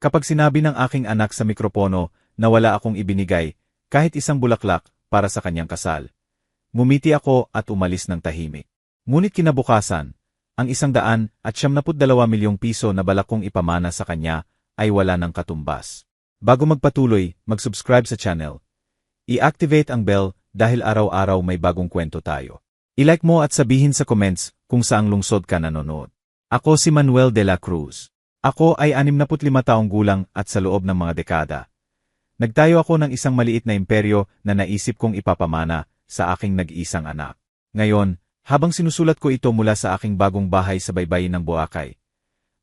Kapag sinabi ng aking anak sa mikropono na wala akong ibinigay, kahit isang bulaklak, para sa kanyang kasal, ngumiti ako at umalis ng tahimik. Ngunit kinabukasan, ang 172 milyong piso na balak kong ipamana sa kanya ay wala ng katumbas. Bago magpatuloy, mag-subscribe sa channel. I-activate ang bell dahil araw-araw may bagong kwento tayo. I-like mo at sabihin sa comments kung saang lungsod ka nanonood. Ako si Manuel de la Cruz. Ako ay 65 taong gulang at sa loob ng mga dekada, nagtayo ako ng isang maliit na imperyo na naisip kong ipapamana sa aking nag-iisang anak. Ngayon, habang sinusulat ko ito mula sa aking bagong bahay sa baybayin ng Boracay,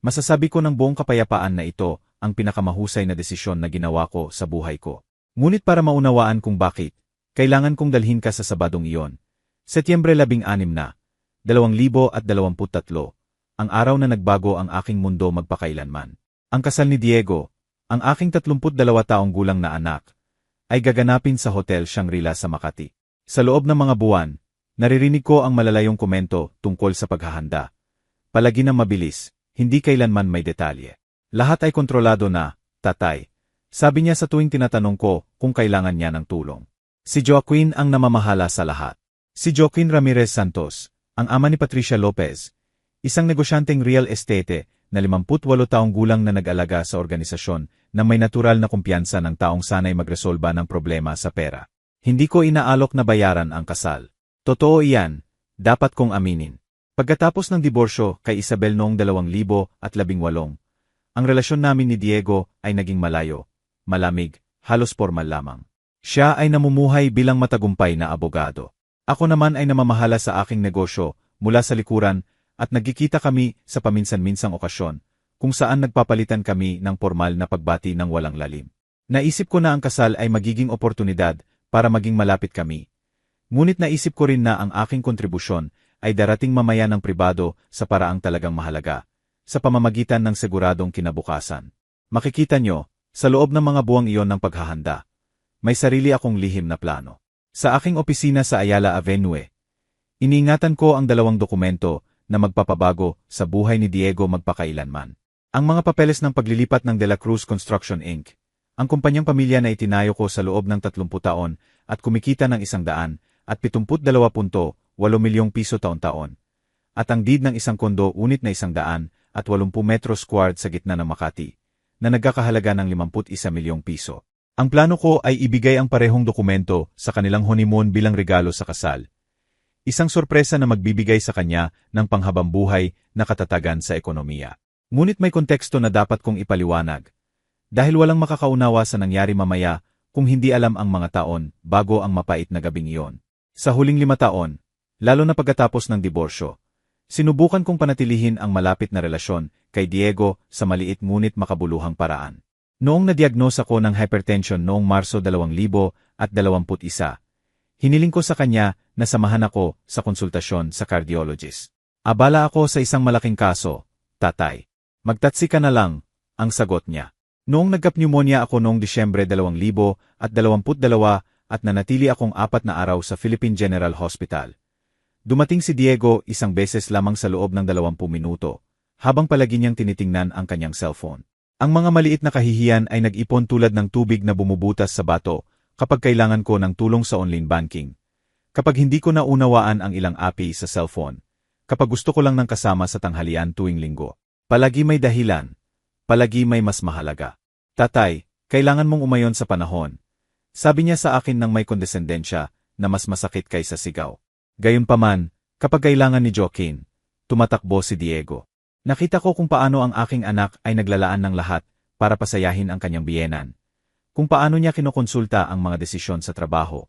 masasabi ko ng buong kapayapaan na ito ang pinakamahusay na desisyon na ginawa ko sa buhay ko. Ngunit para maunawaan kung bakit, kailangan kong dalhin ka sa Sabadong iyon. Setyembre 16 na, 2023, ang araw na nagbago ang aking mundo magpakailanman. Ang kasal ni Diego, ang aking 32 taong gulang na anak, ay gaganapin sa Hotel Shangri-La sa Makati. Sa loob ng mga buwan, naririnig ko ang malalayong komento tungkol sa paghahanda. Palagi ng mabilis, hindi kailanman may detalye. Lahat ay kontrolado na, tatay. Sabi niya sa tuwing tinatanong ko kung kailangan niya ng tulong. Si Joaquin ang namamahala sa lahat. Si Joaquin Ramirez Santos, ang ama ni Patricia Lopez, isang negosyanteng real estate na 58 taong gulang na nag-alaga sa organisasyon na may natural na kumpiyansa ng taong sanay magresolba ng problema sa pera. Hindi ko inaalok na bayaran ang kasal. Totoo iyan, dapat kong aminin. Pagkatapos ng diborsyo kay Isabel noong 2018, ang relasyon namin ni Diego ay naging malayo, malamig, halos formal lamang. Siya ay namumuhay bilang matagumpay na abogado. Ako naman ay namamahala sa aking negosyo mula sa likuran at nagkikita kami sa paminsan-minsang okasyon kung saan nagpapalitan kami ng formal na pagbati ng walang lalim. Naisip ko na ang kasal ay magiging oportunidad para maging malapit kami. Ngunit naisip ko rin na ang aking kontribusyon ay darating mamaya ng pribado sa paraang talagang mahalaga, sa pamamagitan ng siguradong kinabukasan. Makikita nyo, sa loob ng mga buwang iyon ng paghahanda, may sarili akong lihim na plano. Sa aking opisina sa Ayala Avenue, iniingatan ko ang 2 dokumento na magpapabago sa buhay ni Diego magpakailanman. Ang mga papeles ng paglilipat ng De La Cruz Construction Inc., ang kumpanyang pamilya na itinayo ko sa loob ng 30 taon at kumikita ng 172.8 milyong piso taon-taon, at ang deed ng isang kondo unit na 180 metros squared sa gitna ng Makati, na nagkakahalaga ng 51 milyong piso. Ang plano ko ay ibigay ang parehong dokumento sa kanilang honeymoon bilang regalo sa kasal. Isang sorpresa na magbibigay sa kanya ng panghabambuhay na katatagan sa ekonomiya. Ngunit may konteksto na dapat kong ipaliwanag. Dahil walang makakaunawa sa nangyari mamaya kung hindi alam ang mga taon bago ang mapait na gabing iyon. Sa huling 5 taon, lalo na pagkatapos ng diborsyo, sinubukan kong panatilihin ang malapit na relasyon kay Diego sa maliit ngunit makabuluhang paraan. Noong nadiagnosa ko ng hypertension noong Marso 2021, hiniling ko sa kanya na samahan ako sa konsultasyon sa cardiologist. Abala ako sa isang malaking kaso, tatay. Magtatsi ka na lang, ang sagot niya. Noong nagka-pneumonia ako noong Disyembre 2022 at nanatili akong 4 na araw sa Philippine General Hospital, dumating si Diego isang beses lamang sa loob ng 20 minuto, habang palagi niyang tinitingnan ang kanyang cellphone. Ang mga maliit na kahihiyan ay nag-ipon tulad ng tubig na bumubutas sa bato kapag kailangan ko ng tulong sa online banking. Kapag hindi ko naunawaan ang ilang API sa cellphone, kapag gusto ko lang ng kasama sa tanghalian tuwing linggo. Palagi may dahilan, palagi may mas mahalaga. Tatay, kailangan mong umayon sa panahon. Sabi niya sa akin ng may kondesendensya na mas masakit kaysa sigaw. Gayunpaman, kapag kailangan ni Joaquin, tumatakbo si Diego. Nakita ko kung paano ang aking anak ay naglalaan ng lahat para pasayahin ang kanyang biyenan. Kung paano niya kinokonsulta ang mga desisyon sa trabaho.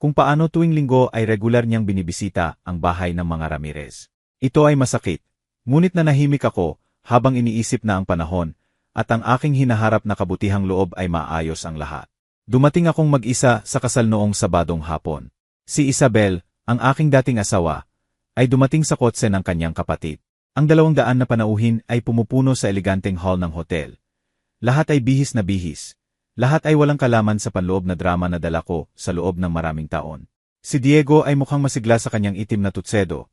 Kung paano tuwing linggo ay regular niyang binibisita ang bahay ng mga Ramirez. Ito ay masakit, ngunit nanahimik ako habang iniisip na ang panahon at ang aking hinaharap na kabutihang loob ay maayos ang lahat. Dumating akong mag-isa sa kasal noong Sabadong hapon. Si Isabel, ang aking dating asawa, ay dumating sa kotse ng kanyang kapatid. Ang 200 na panauhin ay pumupuno sa eleganteng hall ng hotel. Lahat ay bihis na bihis. Lahat ay walang kalaman sa panloob na drama na dala ko sa loob ng maraming taon. Si Diego ay mukhang masigla sa kanyang itim na tutsedo.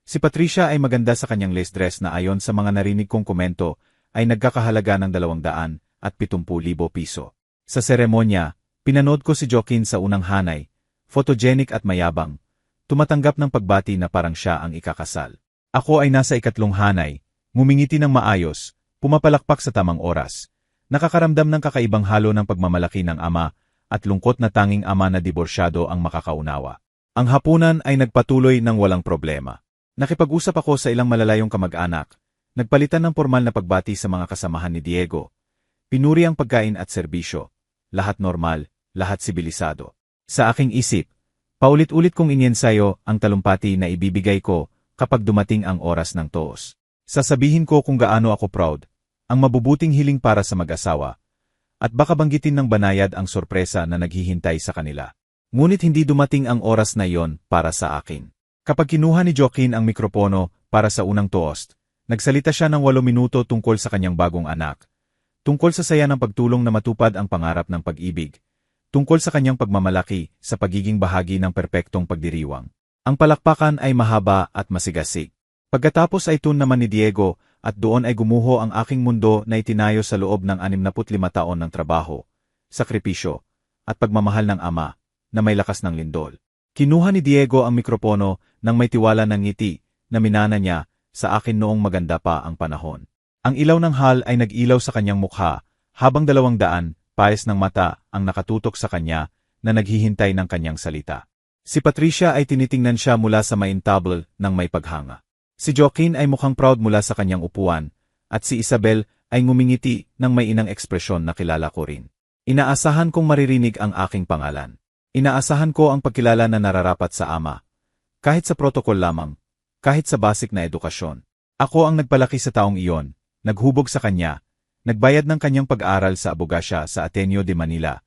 Si Patricia ay maganda sa kanyang lace dress na ayon sa mga narinig kong komento ay nagkakahalaga ng at 70,000 piso. Sa seremonya, pinanood ko si Joaquin sa unang hanay, photogenic at mayabang, tumatanggap ng pagbati na parang siya ang ikakasal. Ako ay nasa ikatlong hanay, ngumingiti ng maayos, pumapalakpak sa tamang oras, nakakaramdam ng kakaibang halo ng pagmamalaki ng ama at lungkot na tanging ama na diborsyado ang makakaunawa. Ang hapunan ay nagpatuloy ng walang problema. Nakipag-usap ako sa ilang malalayong kamag-anak, nagpalitan ng formal na pagbati sa mga kasamahan ni Diego. Pinuri ang pagkain at serbisyo. Lahat normal, lahat sibilisado. Sa aking isip, paulit-ulit kong iniensayo ang talumpati na ibibigay ko kapag dumating ang oras ng toos. Sasabihin ko kung gaano ako proud, ang mabubuting hiling para sa mag-asawa, at baka banggitin ng banayad ang sorpresa na naghihintay sa kanila. Ngunit hindi dumating ang oras na iyon para sa akin. Kapag kinuha ni Joaquin ang mikropono para sa unang toast, nagsalita siya ng 8 minuto tungkol sa kanyang bagong anak, tungkol sa saya ng pagtulong na matupad ang pangarap ng pag-ibig, tungkol sa kanyang pagmamalaki sa pagiging bahagi ng perpektong pagdiriwang. Ang palakpakan ay mahaba at masigasig. Pagkatapos ay tune naman ni Diego at doon ay gumuho ang aking mundo na itinayo sa loob ng 65 taon ng trabaho, sakripisyo, at pagmamahal ng ama na may lakas ng lindol. Kinuha ni Diego ang mikropono nang may tiwala ng ngiti na minana niya sa akin noong maganda pa ang panahon. Ang ilaw ng hall ay nag-ilaw sa kanyang mukha habang 200 pares ng mata ang nakatutok sa kanya na naghihintay ng kanyang salita. Si Patricia ay tinitingnan siya mula sa main table ng may paghanga. Si Joaquin ay mukhang proud mula sa kanyang upuan at si Isabel ay ngumingiti ng may inang ekspresyon na kilala ko rin. Inaasahan kong maririnig ang aking pangalan. Inaasahan ko ang pagkilala na nararapat sa ama. Kahit sa protokol lamang, kahit sa basic na edukasyon. Ako ang nagpalaki sa taong iyon, naghubog sa kanya, nagbayad ng kanyang pag-aral sa abogasya sa Ateneo de Manila.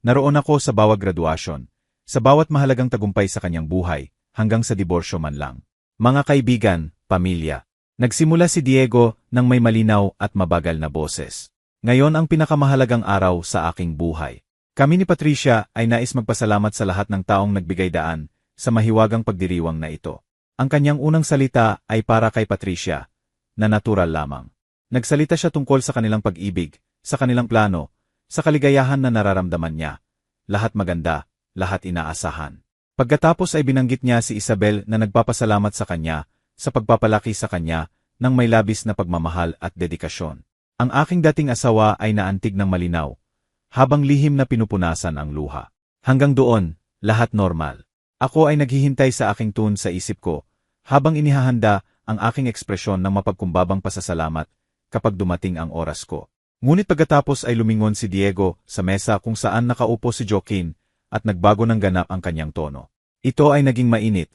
Naroon ako sa bawat graduasyon, sa bawat mahalagang tagumpay sa kanyang buhay, hanggang sa diborsyo man lang. Mga kaibigan, pamilya. Nagsimula si Diego ng may malinaw at mabagal na boses. Ngayon ang pinakamahalagang araw sa aking buhay. Kami ni Patricia ay nais magpasalamat sa lahat ng taong nagbigay daan sa mahiwagang pagdiriwang na ito. Ang kanyang unang salita ay para kay Patricia, na natural lamang. Nagsalita siya tungkol sa kanilang pag-ibig, sa kanilang plano, sa kaligayahan na nararamdaman niya. Lahat maganda, lahat inaasahan. Pagkatapos ay binanggit niya si Isabel na nagpapasalamat sa kanya, sa pagpapalaki sa kanya, ng may labis na pagmamahal at dedikasyon. Ang aking dating asawa ay naantig ng malinaw, habang lihim na pinupunasan ang luha. Hanggang doon, lahat normal. Ako ay naghihintay sa aking tune sa isip ko, habang inihahanda ang aking ekspresyon ng mapagkumbabang pasasalamat kapag dumating ang oras ko. Ngunit pagkatapos ay lumingon si Diego sa mesa kung saan nakaupo si Joaquin at nagbago ng ganap ang kanyang tono. Ito ay naging mainit,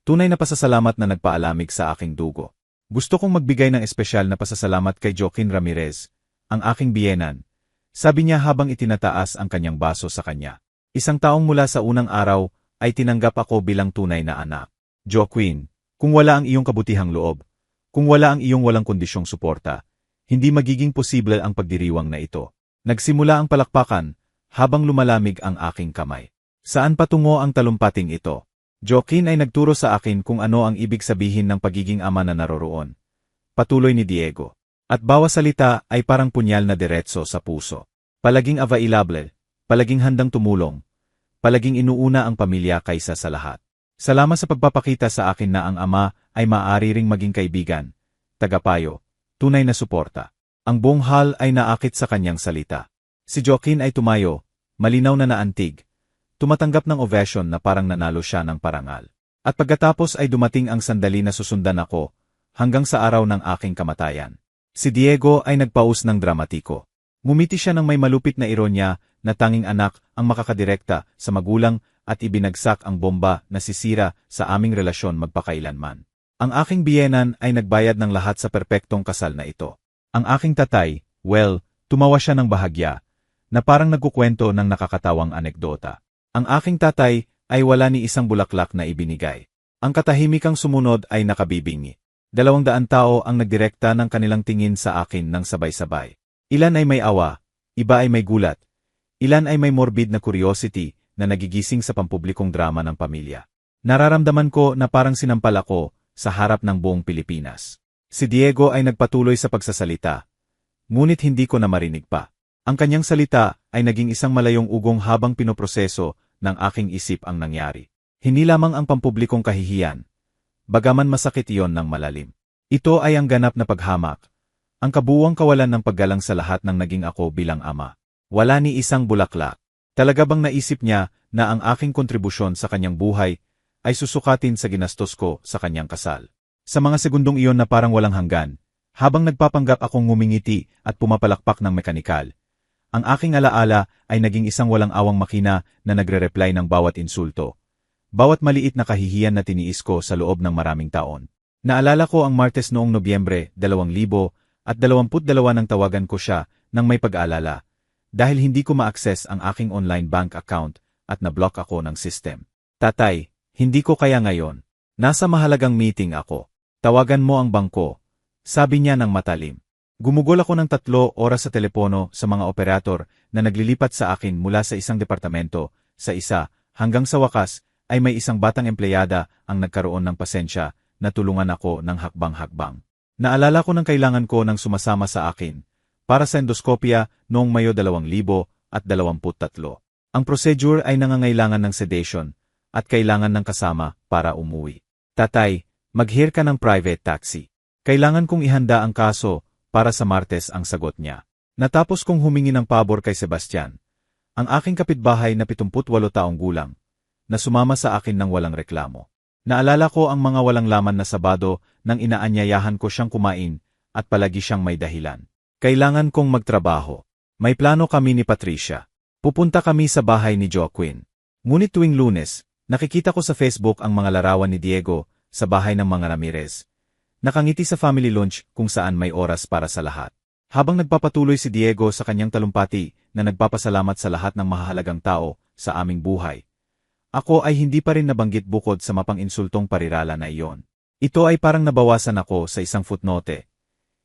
tunay na pasasalamat na nagpaalamig sa aking dugo. Gusto kong magbigay ng espesyal na pasasalamat kay Joaquin Ramirez, ang aking biyenan. Sabi niya habang itinataas ang kanyang baso sa kanya. Isang taong mula sa unang araw ay tinanggap ako bilang tunay na anak. Joaquin, kung wala ang iyong kabutihang loob, kung wala ang iyong walang kondisyong suporta, hindi magiging posible ang pagdiriwang na ito. Nagsimula ang palakpakan habang lumalamig ang aking kamay. Saan patungo ang talumpating ito? Joaquin ay nagturo sa akin kung ano ang ibig sabihin ng pagiging ama na naroroon. Patuloy ni Diego. At bawat salita ay parang punyal na diretso sa puso. Palaging available, palaging handang tumulong, palaging inuuna ang pamilya kaysa sa lahat. Salamat sa pagpapakita sa akin na ang ama ay maaari ring maging kaibigan, tagapayo, tunay na suporta. Ang buong hall ay naakit sa kanyang salita. Si Joaquin ay tumayo, malinaw na naantig, tumatanggap ng ovation na parang nanalo siya ng parangal. At pagkatapos ay dumating ang sandali na susundan ako, hanggang sa araw ng aking kamatayan. Si Diego ay nagpaus ng dramatiko. Ngumiti siya ng may malupit na ironya na tanging anak ang makakadirekta sa magulang at ibinagsak ang bomba na sisira sa aming relasyon magpakailanman. Ang aking biyenan ay nagbayad ng lahat sa perpektong kasal na ito. Ang aking tatay, well, tumawa siya ng bahagya, na parang nagkukwento ng nakakatawang anekdota. Ang aking tatay ay wala ni isang bulaklak na ibinigay. Ang katahimikang sumunod ay nakabibingi. 200 tao ang nagdirekta ng kanilang tingin sa akin ng sabay-sabay. Ilan ay may awa, iba ay may gulat, ilan ay may morbid na curiosity na nagigising sa pampublikong drama ng pamilya. Nararamdaman ko na parang sinampal ako sa harap ng buong Pilipinas. Si Diego ay nagpatuloy sa pagsasalita, ngunit hindi ko na marinig pa. Ang kanyang salita ay naging isang malayong ugong habang pinoproseso ng aking isip ang nangyari. Hindi lamang ang pampublikong kahihiyan, bagaman masakit iyon ng malalim. Ito ay ang ganap na paghamak, ang kabuuang kawalan ng paggalang sa lahat ng naging ako bilang ama. Wala ni isang bulaklak. Talaga bang naisip niya na ang aking kontribusyon sa kanyang buhay ay susukatin sa ginastos ko sa kanyang kasal? Sa mga segundong iyon na parang walang hanggan, habang nagpapanggap akong ngumingiti at pumapalakpak ng mekanikal, ang aking alaala ay naging isang walang awang makina na nagre-reply ng bawat insulto. Bawat maliit na kahihiyan na tiniis ko sa loob ng maraming taon. Naalala ko ang Martes noong Nobyembre 2022 nang tawagan ko siya nang may pag-aalala, dahil hindi ko ma-access ang aking online bank account at na-block ako ng system. Tatay, hindi ko kaya ngayon. Nasa mahalagang meeting ako. Tawagan mo ang bangko, sabi niya ng matalim. Gumugol ako ng 3 oras sa telepono sa mga operator na naglilipat sa akin mula sa isang departamento sa isa, hanggang sa wakas ay may isang batang empleyada ang nagkaroon ng pasensya na tulungan ako ng hakbang-hakbang. Naalala ko ng kailangan ko ng sumasama sa akin para sa endoskopya noong Mayo 2023. Ang procedure ay nangangailangan ng sedation at kailangan ng kasama para umuwi. Tatay, mag-hire ka ng private taxi. Kailangan kong ihanda ang kaso para sa Martes, ang sagot niya. Natapos kong humingi ng pabor kay Sebastian, ang aking kapitbahay na 78 taong gulang, na sumama sa akin ng walang reklamo. Naalala ko ang mga walang laman na Sabado nang inaanyayahan ko siyang kumain at palagi siyang may dahilan. Kailangan kong magtrabaho. May plano kami ni Patricia. Pupunta kami sa bahay ni Joaquin. Ngunit tuwing Lunes, nakikita ko sa Facebook ang mga larawan ni Diego sa bahay ng mga Ramirez. Nakangiti sa family lunch kung saan may oras para sa lahat. Habang nagpapatuloy si Diego sa kanyang talumpati na nagpapasalamat sa lahat ng mahahalagang tao sa aming buhay, ako ay hindi pa rin nabanggit bukod sa mapang-insultong parirala na iyon. Ito ay parang nabawasan ako sa isang footnote.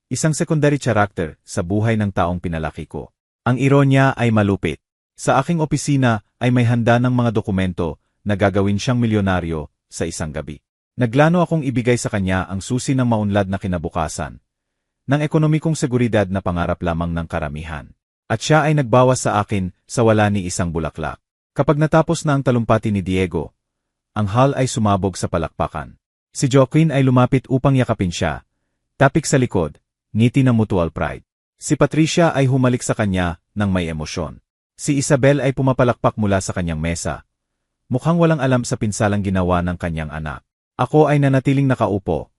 Isang secondary character sa buhay ng taong pinalaki ko. Ang ironya ay malupit. Sa aking opisina ay may handa ng mga dokumento na gagawin siyang milyonaryo sa isang gabi. Naglano akong ibigay sa kanya ang susi ng maunlad na kinabukasan, ng ekonomikong seguridad na pangarap lamang ng karamihan. At siya ay nagbawas sa akin sa wala ni isang bulaklak. Kapag natapos na ang talumpati ni Diego, ang hall ay sumabog sa palakpakan. Si Joaquin ay lumapit upang yakapin siya. Tapik sa likod, ngiti ng mutual pride. Si Patricia ay humalik sa kanya ng may emosyon. Si Isabel ay pumapalakpak mula sa kanyang mesa. Mukhang walang alam sa pinsalang ginawa ng kanyang anak. Ako ay nanatiling nakaupo.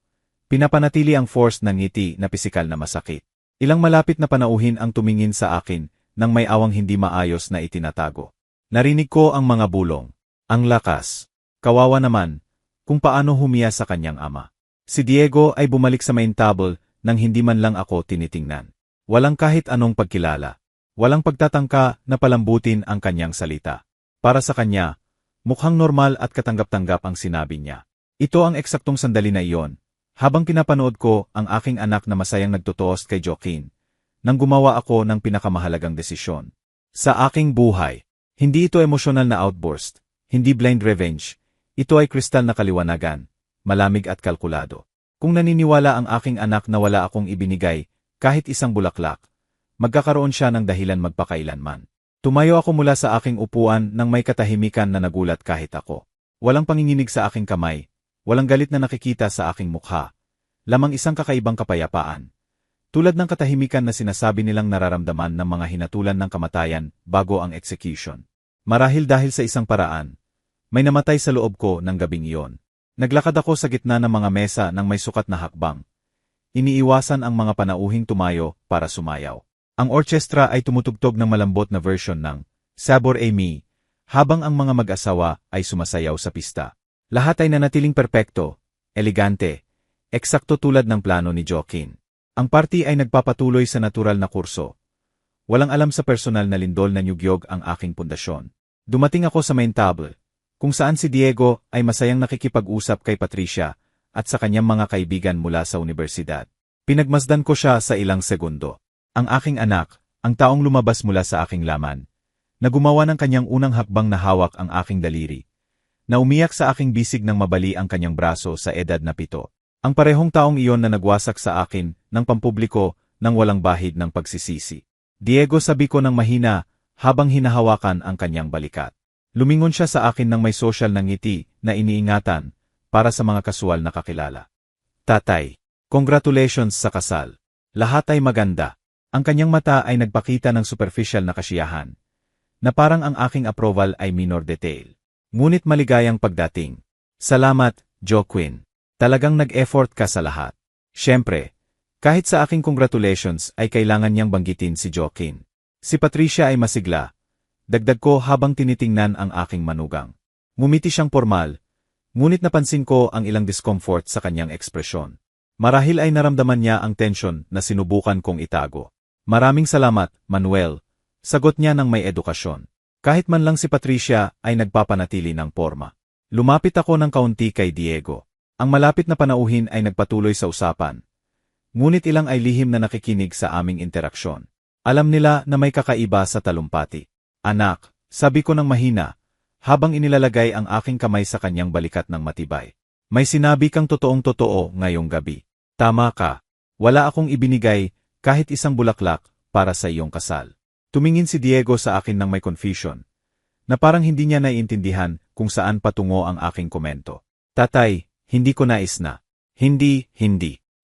Pinapanatili ang force ng ngiti na pisikal na masakit. Ilang malapit na panauhin ang tumingin sa akin nang may awang hindi maayos na itinatago. Narinig ko ang mga bulong. Ang lakas. Kawawa naman kung paano humiya sa kanyang ama. Si Diego ay bumalik sa main table nang hindi man lang ako tinitingnan. Walang kahit anong pagkilala. Walang pagtatangka na palambutin ang kanyang salita. Para sa kanya, mukhang normal at katanggap-tanggap ang sinabi niya. Ito ang eksaktong sandali na iyon, habang pinapanood ko ang aking anak na masayang nagtutoast kay Joaquin, nang gumawa ako ng pinakamahalagang desisyon. Sa aking buhay, hindi ito emosyonal na outburst, hindi blind revenge, ito ay kristal na kaliwanagan, malamig at kalkulado. Kung naniniwala ang aking anak na wala akong ibinigay, kahit isang bulaklak, magkakaroon siya ng dahilan magpakailanman. Tumayo ako mula sa aking upuan nang may katahimikan na nagulat kahit ako. Walang panginginig sa aking kamay. Walang galit na nakikita sa aking mukha. Lamang isang kakaibang kapayapaan. Tulad ng katahimikan na sinasabi nilang nararamdaman ng mga hinatulan ng kamatayan bago ang execution. Marahil dahil sa isang paraan, may namatay sa loob ko ng gabing iyon. Naglakad ako sa gitna ng mga mesa ng may sukat na hakbang. Iniiwasan ang mga panauhing tumayo para sumayaw. Ang orkestra ay tumutugtog ng malambot na version ng Sabor a Mi, habang ang mga mag-asawa ay sumasayaw sa pista. Lahat ay nanatiling perpekto, elegante, eksakto tulad ng plano ni Joaquin. Ang party ay nagpapatuloy sa natural na kurso. Walang alam sa personal na lindol na nyugyog ang aking pundasyon. Dumating ako sa main table, kung saan si Diego ay masayang nakikipag-usap kay Patricia at sa kanyang mga kaibigan mula sa universidad. Pinagmasdan ko siya sa ilang segundo. Ang aking anak, ang taong lumabas mula sa aking laman, na gumawa ng kanyang unang hakbang na hawak ang aking daliri, na umiyak sa aking bisig ng mabali ang kanyang braso sa edad na 7. Ang parehong taong iyon na nagwasak sa akin ng pampubliko nang walang bahid ng pagsisisi. Diego, sabi ko ng mahina, habang hinahawakan ang kanyang balikat. Lumingon siya sa akin ng may social na ngiti na iniingatan para sa mga kasual na kakilala. Tatay, congratulations sa kasal. Lahat ay maganda. Ang kanyang mata ay nagpakita ng superficial na kasiyahan, na parang ang aking approval ay minor detail. Ngunit maligayang pagdating. Salamat, Joaquin. Talagang nag-effort ka sa lahat. Siyempre, kahit sa aking congratulations ay kailangan niyang banggitin si Joaquin. Si Patricia ay masigla. Dagdag ko habang tinitingnan ang aking manugang. Ngumiti siyang formal, ngunit napansin ko ang ilang discomfort sa kanyang ekspresyon. Marahil ay naramdaman niya ang tension na sinubukan kong itago. Maraming salamat, Manuel. Sagot niya ng may edukasyon. Kahit man lang si Patricia ay nagpapanatili ng porma. Lumapit ako ng kaunti kay Diego. Ang malapit na panauhin ay nagpatuloy sa usapan. Ngunit ilang ay lihim na nakikinig sa aming interaksyon. Alam nila na may kakaiba sa talumpati. Anak, sabi ko ng mahina, habang inilalagay ang aking kamay sa kanyang balikat ng matibay. May sinabi kang totoong-totoo ngayong gabi. Tama ka. Wala akong ibinigay kahit isang bulaklak para sa iyong kasal. Tumingin si Diego sa akin ng may confusion, na parang hindi niya naiintindihan kung saan patungo ang aking komento. Tatay, hindi ko nais na. Hindi.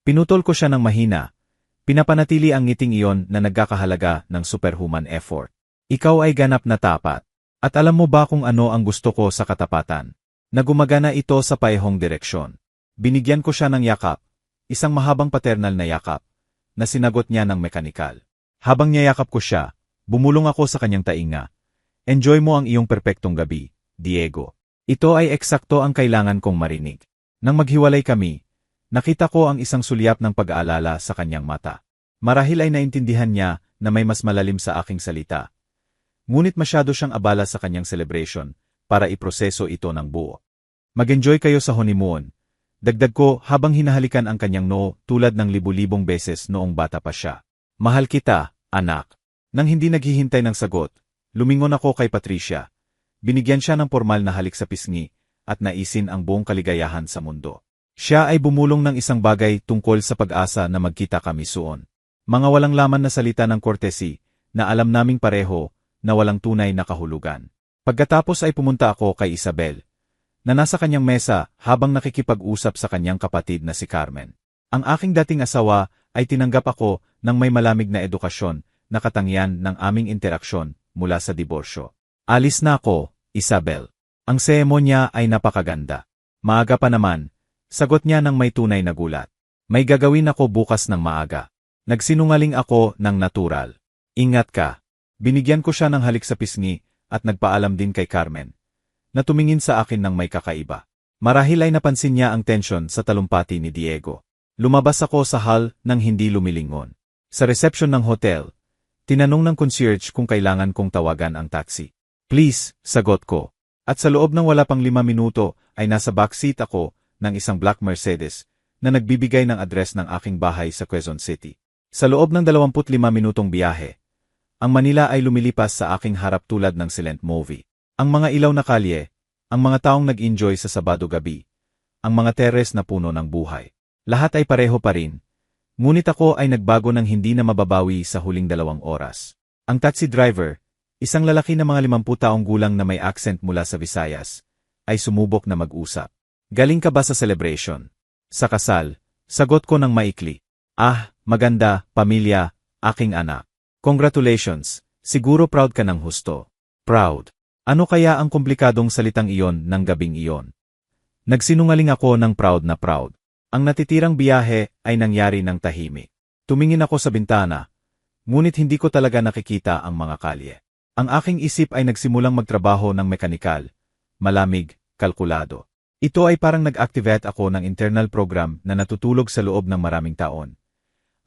Pinutol ko siya ng mahina. Pinapanatili ang ngiting iyon na nagkakahalaga ng superhuman effort. Ikaw ay ganap na tapat. At alam mo ba kung ano ang gusto ko sa katapatan? Na gumagana ito sa paehong direksyon. Binigyan ko siya ng yakap, isang mahabang paternal na yakap, na sinagot niya ng mekanikal. Habang niyayakap ko siya, bumulong ako sa kanyang tainga. Enjoy mo ang iyong perpektong gabi, Diego. Ito ay eksakto ang kailangan kong marinig. Nang maghiwalay kami, nakita ko ang isang sulyap ng pag-aalala sa kanyang mata. Marahil ay naintindihan niya na may mas malalim sa aking salita. Ngunit masyado siyang abala sa kanyang celebration para iproseso ito ng buo. Mag-enjoy kayo sa honeymoon. Dagdag ko habang hinahalikan ang kanyang noo tulad ng libu-libong beses noong bata pa siya. Mahal kita, anak. Nang hindi naghihintay ng sagot, lumingon ako kay Patricia. Binigyan siya ng formal na halik sa pisngi at naisin ang buong kaligayahan sa mundo. Siya ay bumulong ng isang bagay tungkol sa pag-asa na magkita kami suon. Mga walang laman na salita ng courtesy na alam naming pareho na walang tunay na kahulugan. Pagkatapos ay pumunta ako kay Isabel, na nasa kanyang mesa habang nakikipag-usap sa kanyang kapatid na si Carmen. Ang aking dating asawa ay tinanggap ako ng may malamig na edukasyon na katangian ng aming interaksyon mula sa diborsyo. Alis na ako, Isabel. Ang seremonya ay napakaganda. Maaga pa naman. Sagot niya ng may tunay na gulat. May gagawin ako bukas ng maaga. Nagsinungaling ako ng natural. Ingat ka. Binigyan ko siya ng halik sa pisngi at nagpaalam din kay Carmen, na tumingin sa akin ng may kakaiba. Marahil ay napansin niya ang tensyon sa talumpati ni Diego. Lumabas ako sa hall nang hindi lumilingon. Sa reception ng hotel, tinanong ng concierge kung kailangan kong tawagan ang taxi. Please, sagot ko. At sa loob ng wala pang 5 minuto ay nasa backseat ako ng isang black Mercedes na nagbibigay ng address ng aking bahay sa Quezon City. Sa loob ng 25 minutong biyahe, ang Manila ay lumilipas sa aking harap tulad ng silent movie. Ang mga ilaw na kalye, ang mga taong nag-enjoy sa Sabado gabi, ang mga teres na puno ng buhay. Lahat ay pareho pa rin. Ngunit ako ay nagbago ng hindi na mababawi sa huling 2 oras. Ang taxi driver, isang lalaki na mga 50 taong gulang na may accent mula sa Visayas, ay sumubok na mag-usap. Galing ka ba sa celebration? Sa kasal, sagot ko ng maikli. Ah, maganda, pamilya, aking anak. Congratulations, siguro proud ka ng husto. Proud. Ano kaya ang komplikadong salitang iyon ng gabing iyon? Nagsinungaling ako ng proud na proud. Ang natitirang biyahe ay nangyari ng tahimik. Tumingin ako sa bintana, ngunit hindi ko talaga nakikita ang mga kalye. Ang aking isip ay nagsimulang magtrabaho ng mekanikal, malamig, kalkulado. Ito ay parang nag-activate ako ng internal program na natutulog sa loob ng maraming taon.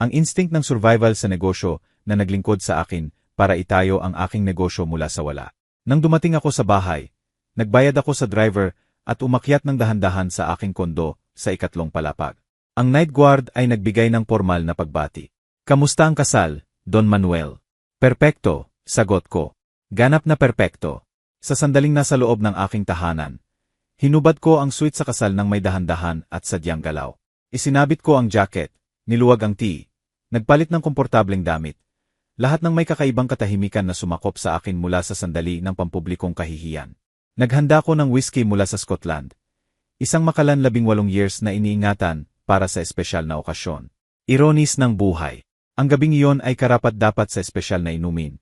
Ang instinct ng survival sa negosyo na naglingkod sa akin para itayo ang aking negosyo mula sa wala. Nang dumating ako sa bahay, nagbayad ako sa driver at umakyat ng dahan-dahan sa aking kondo sa 2 palapag. Ang night guard ay nagbigay ng formal na pagbati. Kamusta ang kasal, Don Manuel? Perpekto, sagot ko. Ganap na perpekto. Sa sandaling nasa loob ng aking tahanan, hinubad ko ang suite sa kasal ng may dahan-dahan at sadyang galaw. Isinabit ko ang jacket, niluwag ang tee, nagpalit ng komportableng damit, Lahat ng may kakaibang katahimikan na sumakop sa akin mula sa sandali ng pampublikong kahihiyan. Naghanda ko ng whiskey mula sa Scotland. Isang makalan 18 years na iniingatan para sa espesyal na okasyon. Ironis ng buhay. Ang gabing iyon ay karapat-dapat sa espesyal na inumin.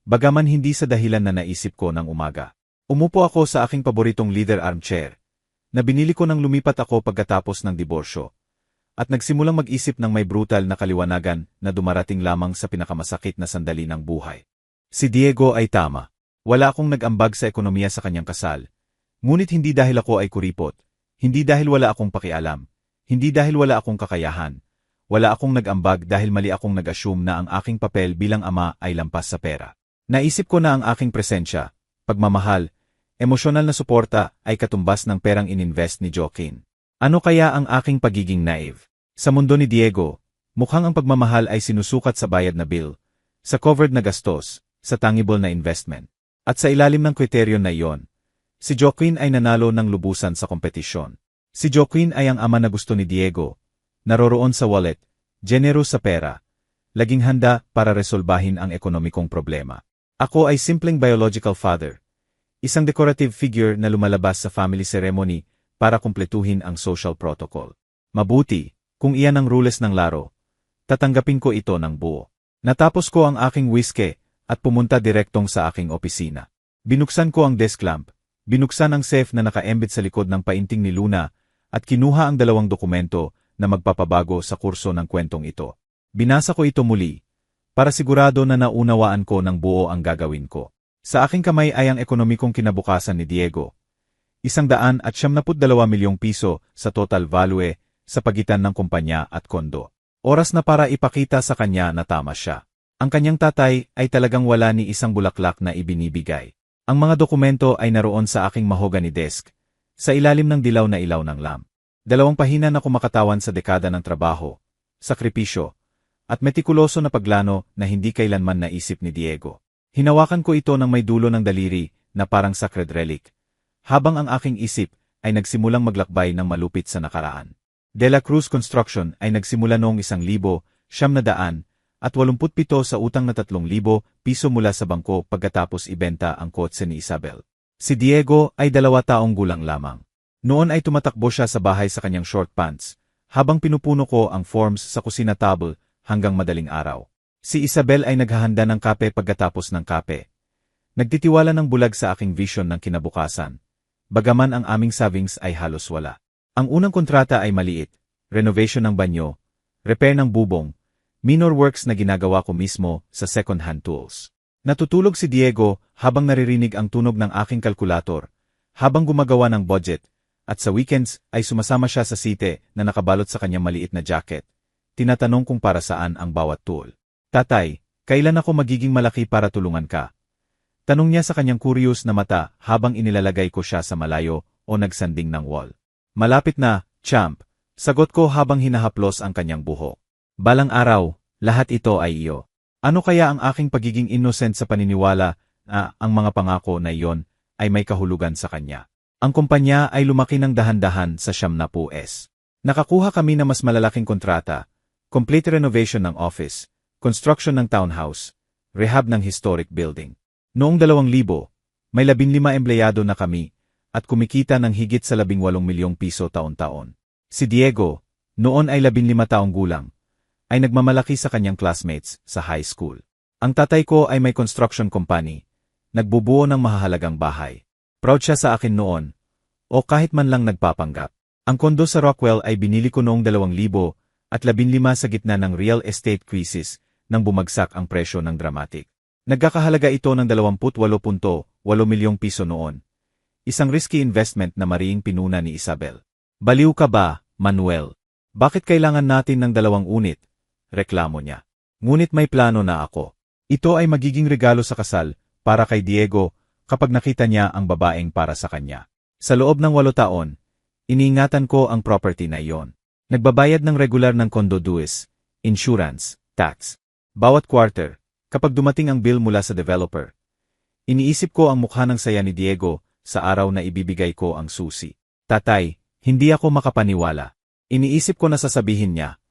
Bagaman hindi sa dahilan na naisip ko ng umaga. Umupo ako sa aking paboritong leather armchair, na binili ko nang lumipat ako pagkatapos ng diborsyo. At nagsimulang mag-isip ng may brutal na kaliwanagan na dumarating lamang sa pinakamasakit na sandali ng buhay. Si Diego ay tama. Wala akong nag-ambag sa ekonomiya sa kanyang kasal. Ngunit hindi dahil ako ay kuripot. Hindi dahil wala akong pakialam. Hindi dahil wala akong kakayahan. Wala akong nag-ambag dahil mali akong nag-assume na ang aking papel bilang ama ay lampas sa pera. Naisip ko na ang aking presensya, pagmamahal, emosyonal na suporta ay katumbas ng perang ininvest ni Joaquin. Ano kaya ang aking pagiging naive? Sa mundo ni Diego, mukhang ang pagmamahal ay sinusukat sa bayad na bill, sa covered na gastos, sa tangible na investment. At sa ilalim ng kriteryo na iyon, si Joaquin ay nanalo ng lubusan sa kompetisyon. Si Joaquin ay ang ama na gusto ni Diego, naroroon sa wallet, generous sa pera, laging handa para resolbahin ang ekonomikong problema. Ako ay simpleng biological father, isang decorative figure na lumalabas sa family ceremony para kumpletuhin ang social protocol. Mabuti, kung iyan ang rules ng laro, tatanggapin ko ito ng buo. Natapos ko ang aking whiskey at pumunta direktong sa aking opisina. Binuksan ko ang desk lamp, binuksan ang safe na naka-embed sa likod ng painting ni Luna at kinuha ang 2 dokumento na magpapabago sa kurso ng kwentong ito. Binasa ko ito muli, para sigurado na naunawaan ko ng buo ang gagawin ko. Sa aking kamay ay ang ekonomikong kinabukasan ni Diego. 172 milyong piso sa total value sa pagitan ng kumpanya at kondo. Oras na para ipakita sa kanya na tama siya. Ang kanyang tatay ay talagang wala ni isang bulaklak na ibinibigay. Ang mga dokumento ay naroon sa aking mahogany desk, sa ilalim ng dilaw na ilaw ng lamp. 2 pahina na kumakatawan sa dekada ng trabaho, sakripisyo, at metikuloso na paglano na hindi kailanman naisip ni Diego. Hinawakan ko ito ng may dulo ng daliri na parang sacred relic, habang ang aking isip ay nagsimulang maglakbay ng malupit sa nakaraan. De La Cruz Construction ay nagsimula noong 1,987 sa utang na 3,000 piso mula sa bangko pagkatapos ibenta ang kotse ni Isabel. Si Diego ay 2 taong gulang lamang. Noon ay tumatakbo siya sa bahay sa kanyang short pants, habang pinupuno ko ang forms sa kusina table hanggang madaling araw. Si Isabel ay naghahanda ng kape pagkatapos ng kape. Nagtitiwala ng bulag sa aking vision ng kinabukasan. Bagaman ang aming savings ay halos wala. Ang unang kontrata ay maliit, renovation ng banyo, repair ng bubong, minor works na ginagawa ko mismo sa second-hand tools. Natutulog si Diego habang naririnig ang tunog ng aking kalkulator, habang gumagawa ng budget, at sa weekends ay sumasama siya sa site na nakabalot sa kanyang maliit na jacket. Tinatanong kung para saan ang bawat tool. Tatay, kailan ako magiging malaki para tulungan ka? Tanong niya sa kanyang curious na mata habang inilalagay ko siya sa malayo o nagsanding ng wall. Malapit na, champ, sagot ko habang hinahaplos ang kanyang buhok. Balang araw, lahat ito ay iyo. Ano kaya ang aking pagiging innocent sa paniniwala na ang mga pangako na iyon ay may kahulugan sa kanya? Ang kumpanya ay lumaki ng dahan-dahan sa 70 Nakakuha kami ng mas malalaking kontrata, complete renovation ng office, construction ng townhouse, rehab ng historic building. Noong 2,000, may 15 empleyado na kami at kumikita ng higit sa 18 milyong piso taon-taon. Si Diego, noon ay 15 taong gulang, ay nagmamalaki sa kanyang classmates sa high school. Ang tatay ko ay may construction company, nagbubuo ng mahahalagang bahay. Proud siya sa akin noon, o kahit man lang nagpapanggap. Ang kondo sa Rockwell ay binili ko noong 2015 sa gitna ng real estate crisis nang bumagsak ang presyo ng dramatic. Nagkakahalaga ito ng 28.8 milyong piso noon. Isang risky investment na mariing pinuna ni Isabel. Baliw ka ba, Manuel? Bakit kailangan natin ng 2 unit? Reklamo niya. Ngunit may plano na ako. Ito ay magiging regalo sa kasal para kay Diego kapag nakita niya ang babaeng para sa kanya. Sa loob ng 8 taon, iniingatan ko ang property na iyon. Nagbabayad ng regular ng condo dues, insurance, tax. Bawat quarter, kapag dumating ang bill mula sa developer, iniisip ko ang mukha ng saya ni Diego sa araw na ibibigay ko ang susi. Tatay, hindi ako makapaniwala. Iniisip ko na sasabihin niya,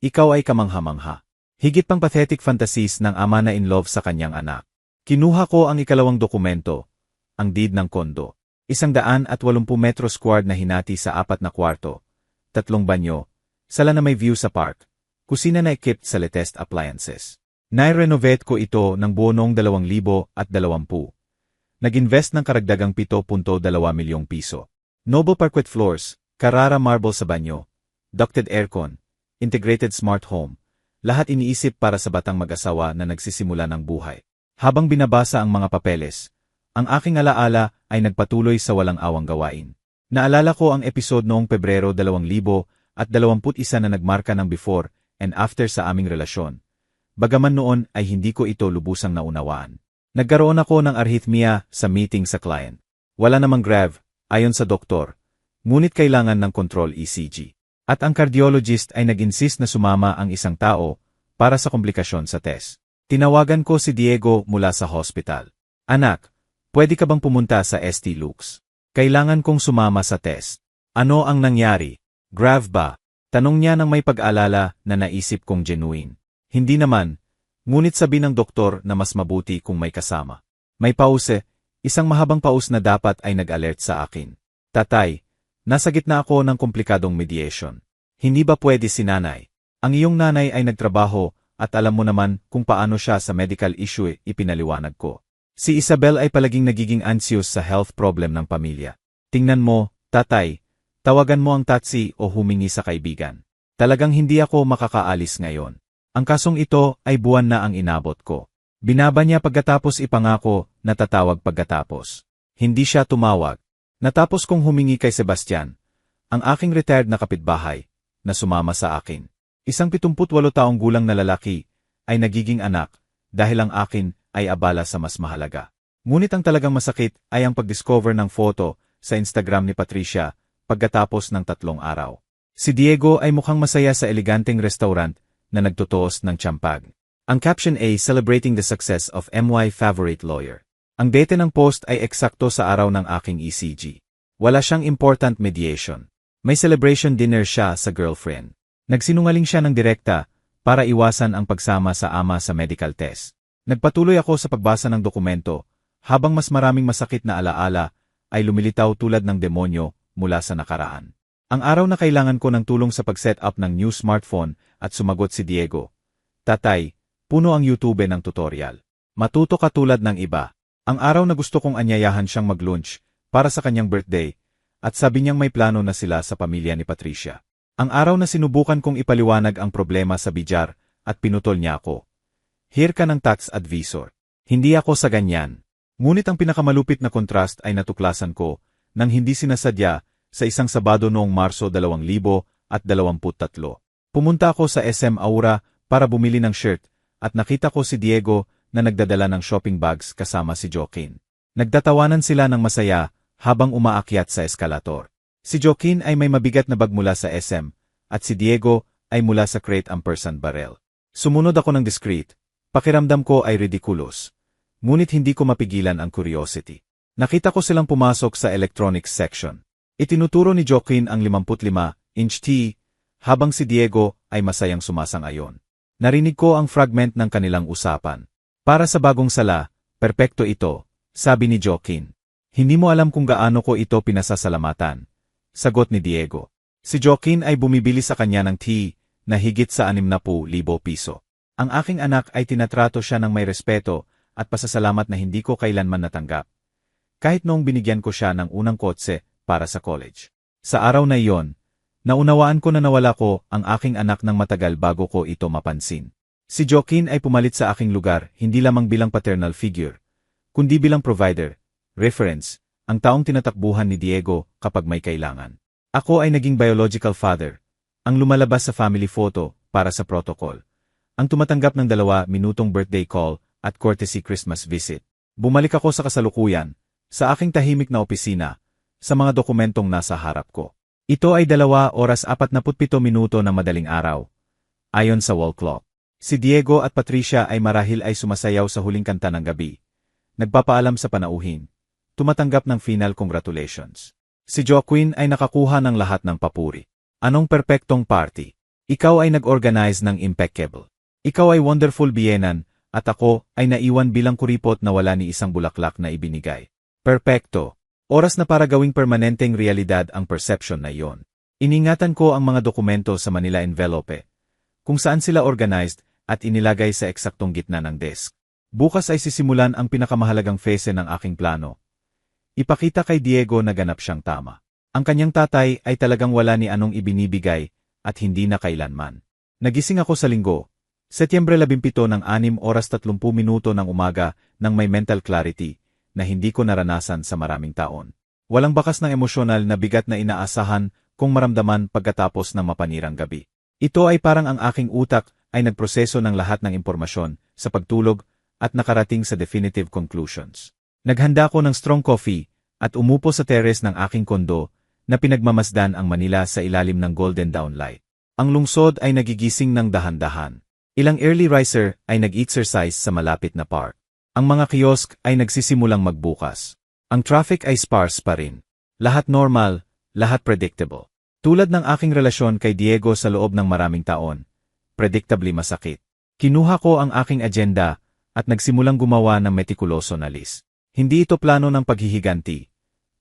ikaw ay kamangha-mangha. Higit pang pathetic fantasies ng ama na in love sa kanyang anak. Kinuha ko ang ikalawang dokumento, ang deed ng kondo. 180 metro squared na hinati sa 4 na kwarto, 3 banyo, sala na may view sa park, kusina na equipped sa latest appliances. Nai-renovate ko ito ng buo noong 2020. Nag-invest ng karagdagang 7.2 milyong piso. Noble parquet floors, Carrara marble sa banyo, ducted aircon, integrated smart home, lahat iniisip para sa batang mag-asawa na nagsisimula ng buhay. Habang binabasa ang mga papeles, ang aking alaala ay nagpatuloy sa walang awang gawain. Naalala ko ang episode noong Pebrero 2021 na nagmarka ng before and after sa aming relasyon. Bagaman noon ay hindi ko ito lubusang naunawaan. Nagkaroon ako ng arrhythmia sa meeting sa client. Wala namang grave, ayon sa doktor, ngunit kailangan ng control ECG. At ang cardiologist ay nag-insist na sumama ang isang tao para sa komplikasyon sa test. Tinawagan ko si Diego mula sa hospital. Anak, pwede ka bang pumunta sa St. Luke's? Kailangan kong sumama sa test. Ano ang nangyari? Grave ba? Tanong niya nang may pag-alala na naisip kong genuine. Hindi naman, ngunit sabi ng doktor na mas mabuti kung may kasama. May pause, isang mahabang pause na dapat ay nag-alert sa akin. Tatay, nasa gitna ako ng komplikadong mediation. Hindi ba pwede si nanay? Ang iyong nanay ay nagtrabaho at alam mo naman kung paano siya sa medical issue, ipinaliwanag ko. Si Isabel ay palaging nagiging anxious sa health problem ng pamilya. Tingnan mo, tatay, tawagan mo ang tatsi o humingi sa kaibigan. Talagang hindi ako makakaalis ngayon. Ang kasong ito ay buwan na ang inabot ko. Binaba niya pagkatapos ipangako na tatawag pagkatapos. Hindi siya tumawag. Natapos kong humingi kay Sebastian, ang aking retired na kapitbahay, na sumama sa akin. Isang 78 taong gulang na lalaki ay nagiging anak dahil ang akin ay abala sa mas mahalaga. Ngunit ang talagang masakit ay ang pag-discover ng photo sa Instagram ni Patricia pagkatapos ng 3 araw. Si Diego ay mukhang masaya sa eleganteng restaurant na nagtutuos ng champag. Ang caption ay celebrating the success of MY favorite lawyer. Ang date ng post ay eksakto sa araw ng aking ECG. Wala siyang important mediation. May celebration dinner siya sa girlfriend. Nagsinungaling siya ng direkta para iwasan ang pagsama sa ama sa medical test. Nagpatuloy ako sa pagbasa ng dokumento, habang mas maraming masakit na alaala ay lumilitaw tulad ng demonyo mula sa nakaraan. Ang araw na kailangan ko ng tulong sa pag-set up ng new smartphone at sumagot si Diego. Tatay, puno ang YouTube ng tutorial. Matuto ka tulad ng iba. Ang araw na gusto kong anyayahan siyang mag-lunch para sa kanyang birthday, at sabi niyang may plano na sila sa pamilya ni Patricia. Ang araw na sinubukan kong ipaliwanag ang problema sa bidyar at pinutol niya ako. Here ka ng tax advisor. Hindi ako sa ganyan. Ngunit ang pinakamalupit na kontrast ay natuklasan ko nang hindi sinasadya sa isang Sabado noong Marso 2023. Pumunta ako sa SM Aura para bumili ng shirt at nakita ko si Diego na nagdadala ng shopping bags kasama si Joaquin. Nagtatawanan sila ng masaya habang umaakyat sa eskalator. Si Joaquin ay may mabigat na bag mula sa SM, at si Diego ay mula sa Crate Ampersand Barrel. Sumunod ako ng discreet. Pakiramdam ko ay ridiculous. Ngunit hindi ko mapigilan ang curiosity. Nakita ko silang pumasok sa electronics section. Itinuturo ni Joaquin ang 55-inch TV, habang si Diego ay masayang sumasang-ayon. Narinig ko ang fragment ng kanilang usapan. Para sa bagong sala, perpekto ito, sabi ni Joaquin. Hindi mo alam kung gaano ko ito pinasasalamatan. Sagot ni Diego. Si Joaquin ay bumibili sa kanya ng tea na higit sa 60,000 piso. Ang aking anak ay tinatrato siya ng may respeto at pasasalamat na hindi ko kailanman natanggap. Kahit noong binigyan ko siya ng unang kotse para sa college. Sa araw na iyon, naunawaan ko na nawala ko ang aking anak ng matagal bago ko ito mapansin. Si Joaquin ay pumalit sa aking lugar hindi lamang bilang paternal figure, kundi bilang provider, reference, ang taong tinatakbuhan ni Diego kapag may kailangan. Ako ay naging biological father, ang lumalabas sa family photo para sa protocol, ang tumatanggap ng 2-minutong birthday call at courtesy Christmas visit. Bumalik ako sa kasalukuyan, sa aking tahimik na opisina, sa mga dokumentong nasa harap ko. Ito ay 2 oras 47 minuto ng madaling araw, ayon sa wall clock. Si Diego at Patricia ay marahil ay sumasayaw sa huling kanta ng gabi. Nagpapaalam sa panauhin. Tumatanggap ng final congratulations. Si Joaquin ay nakakuha ng lahat ng papuri. Anong perpektong party? Ikaw ay nag-organize ng impeccable. Ikaw ay wonderful biyenan, at ako ay naiwan bilang kuripot na wala ni isang bulaklak na ibinigay. Perpekto. Oras na para gawing permanenteng realidad ang perception na iyon. Iningatan ko ang mga dokumento sa Manila envelope, kung saan sila organized at inilagay sa eksaktong gitna ng desk. Bukas ay sisimulan ang pinakamahalagang phase ng aking plano. Ipakita kay Diego na ganap siyang tama. Ang kanyang tatay ay talagang wala ni anong ibinibigay at hindi na kailanman. Nagising ako sa Linggo, Setyembre 17 ng 6:30 ng umaga nang may mental clarity na hindi ko naranasan sa maraming taon. Walang bakas ng emosyonal na bigat na inaasahan kung maramdaman pagkatapos ng mapanirang gabi. Ito ay parang ang aking utak ay nagproseso ng lahat ng impormasyon sa pagtulog at nakarating sa definitive conclusions. Naghanda ko ng strong coffee at umupo sa terrace ng aking kondo na pinagmamasdan ang Manila sa ilalim ng golden downlight. Ang lungsod ay nagigising ng dahan-dahan. Ilang early riser ay nag-exercise sa malapit na park. Ang mga kiosk ay nagsisimulang magbukas. Ang traffic ay sparse pa rin. Lahat normal, lahat predictable. Tulad ng aking relasyon kay Diego sa loob ng maraming taon, predictably masakit. Kinuha ko ang aking agenda at nagsimulang gumawa ng metikuloso na list. Hindi ito plano ng paghihiganti,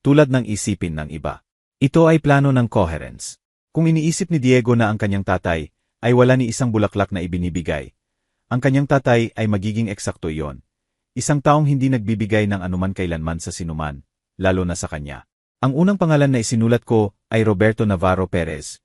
tulad ng isipin ng iba. Ito ay plano ng coherence. Kung iniisip ni Diego na ang kanyang tatay ay wala ni isang bulaklak na ibinibigay, ang kanyang tatay ay magiging eksakto iyon. Isang taong hindi nagbibigay ng anuman kailanman sa sinuman, lalo na sa kanya. Ang unang pangalan na isinulat ko ay Roberto Navarro Perez,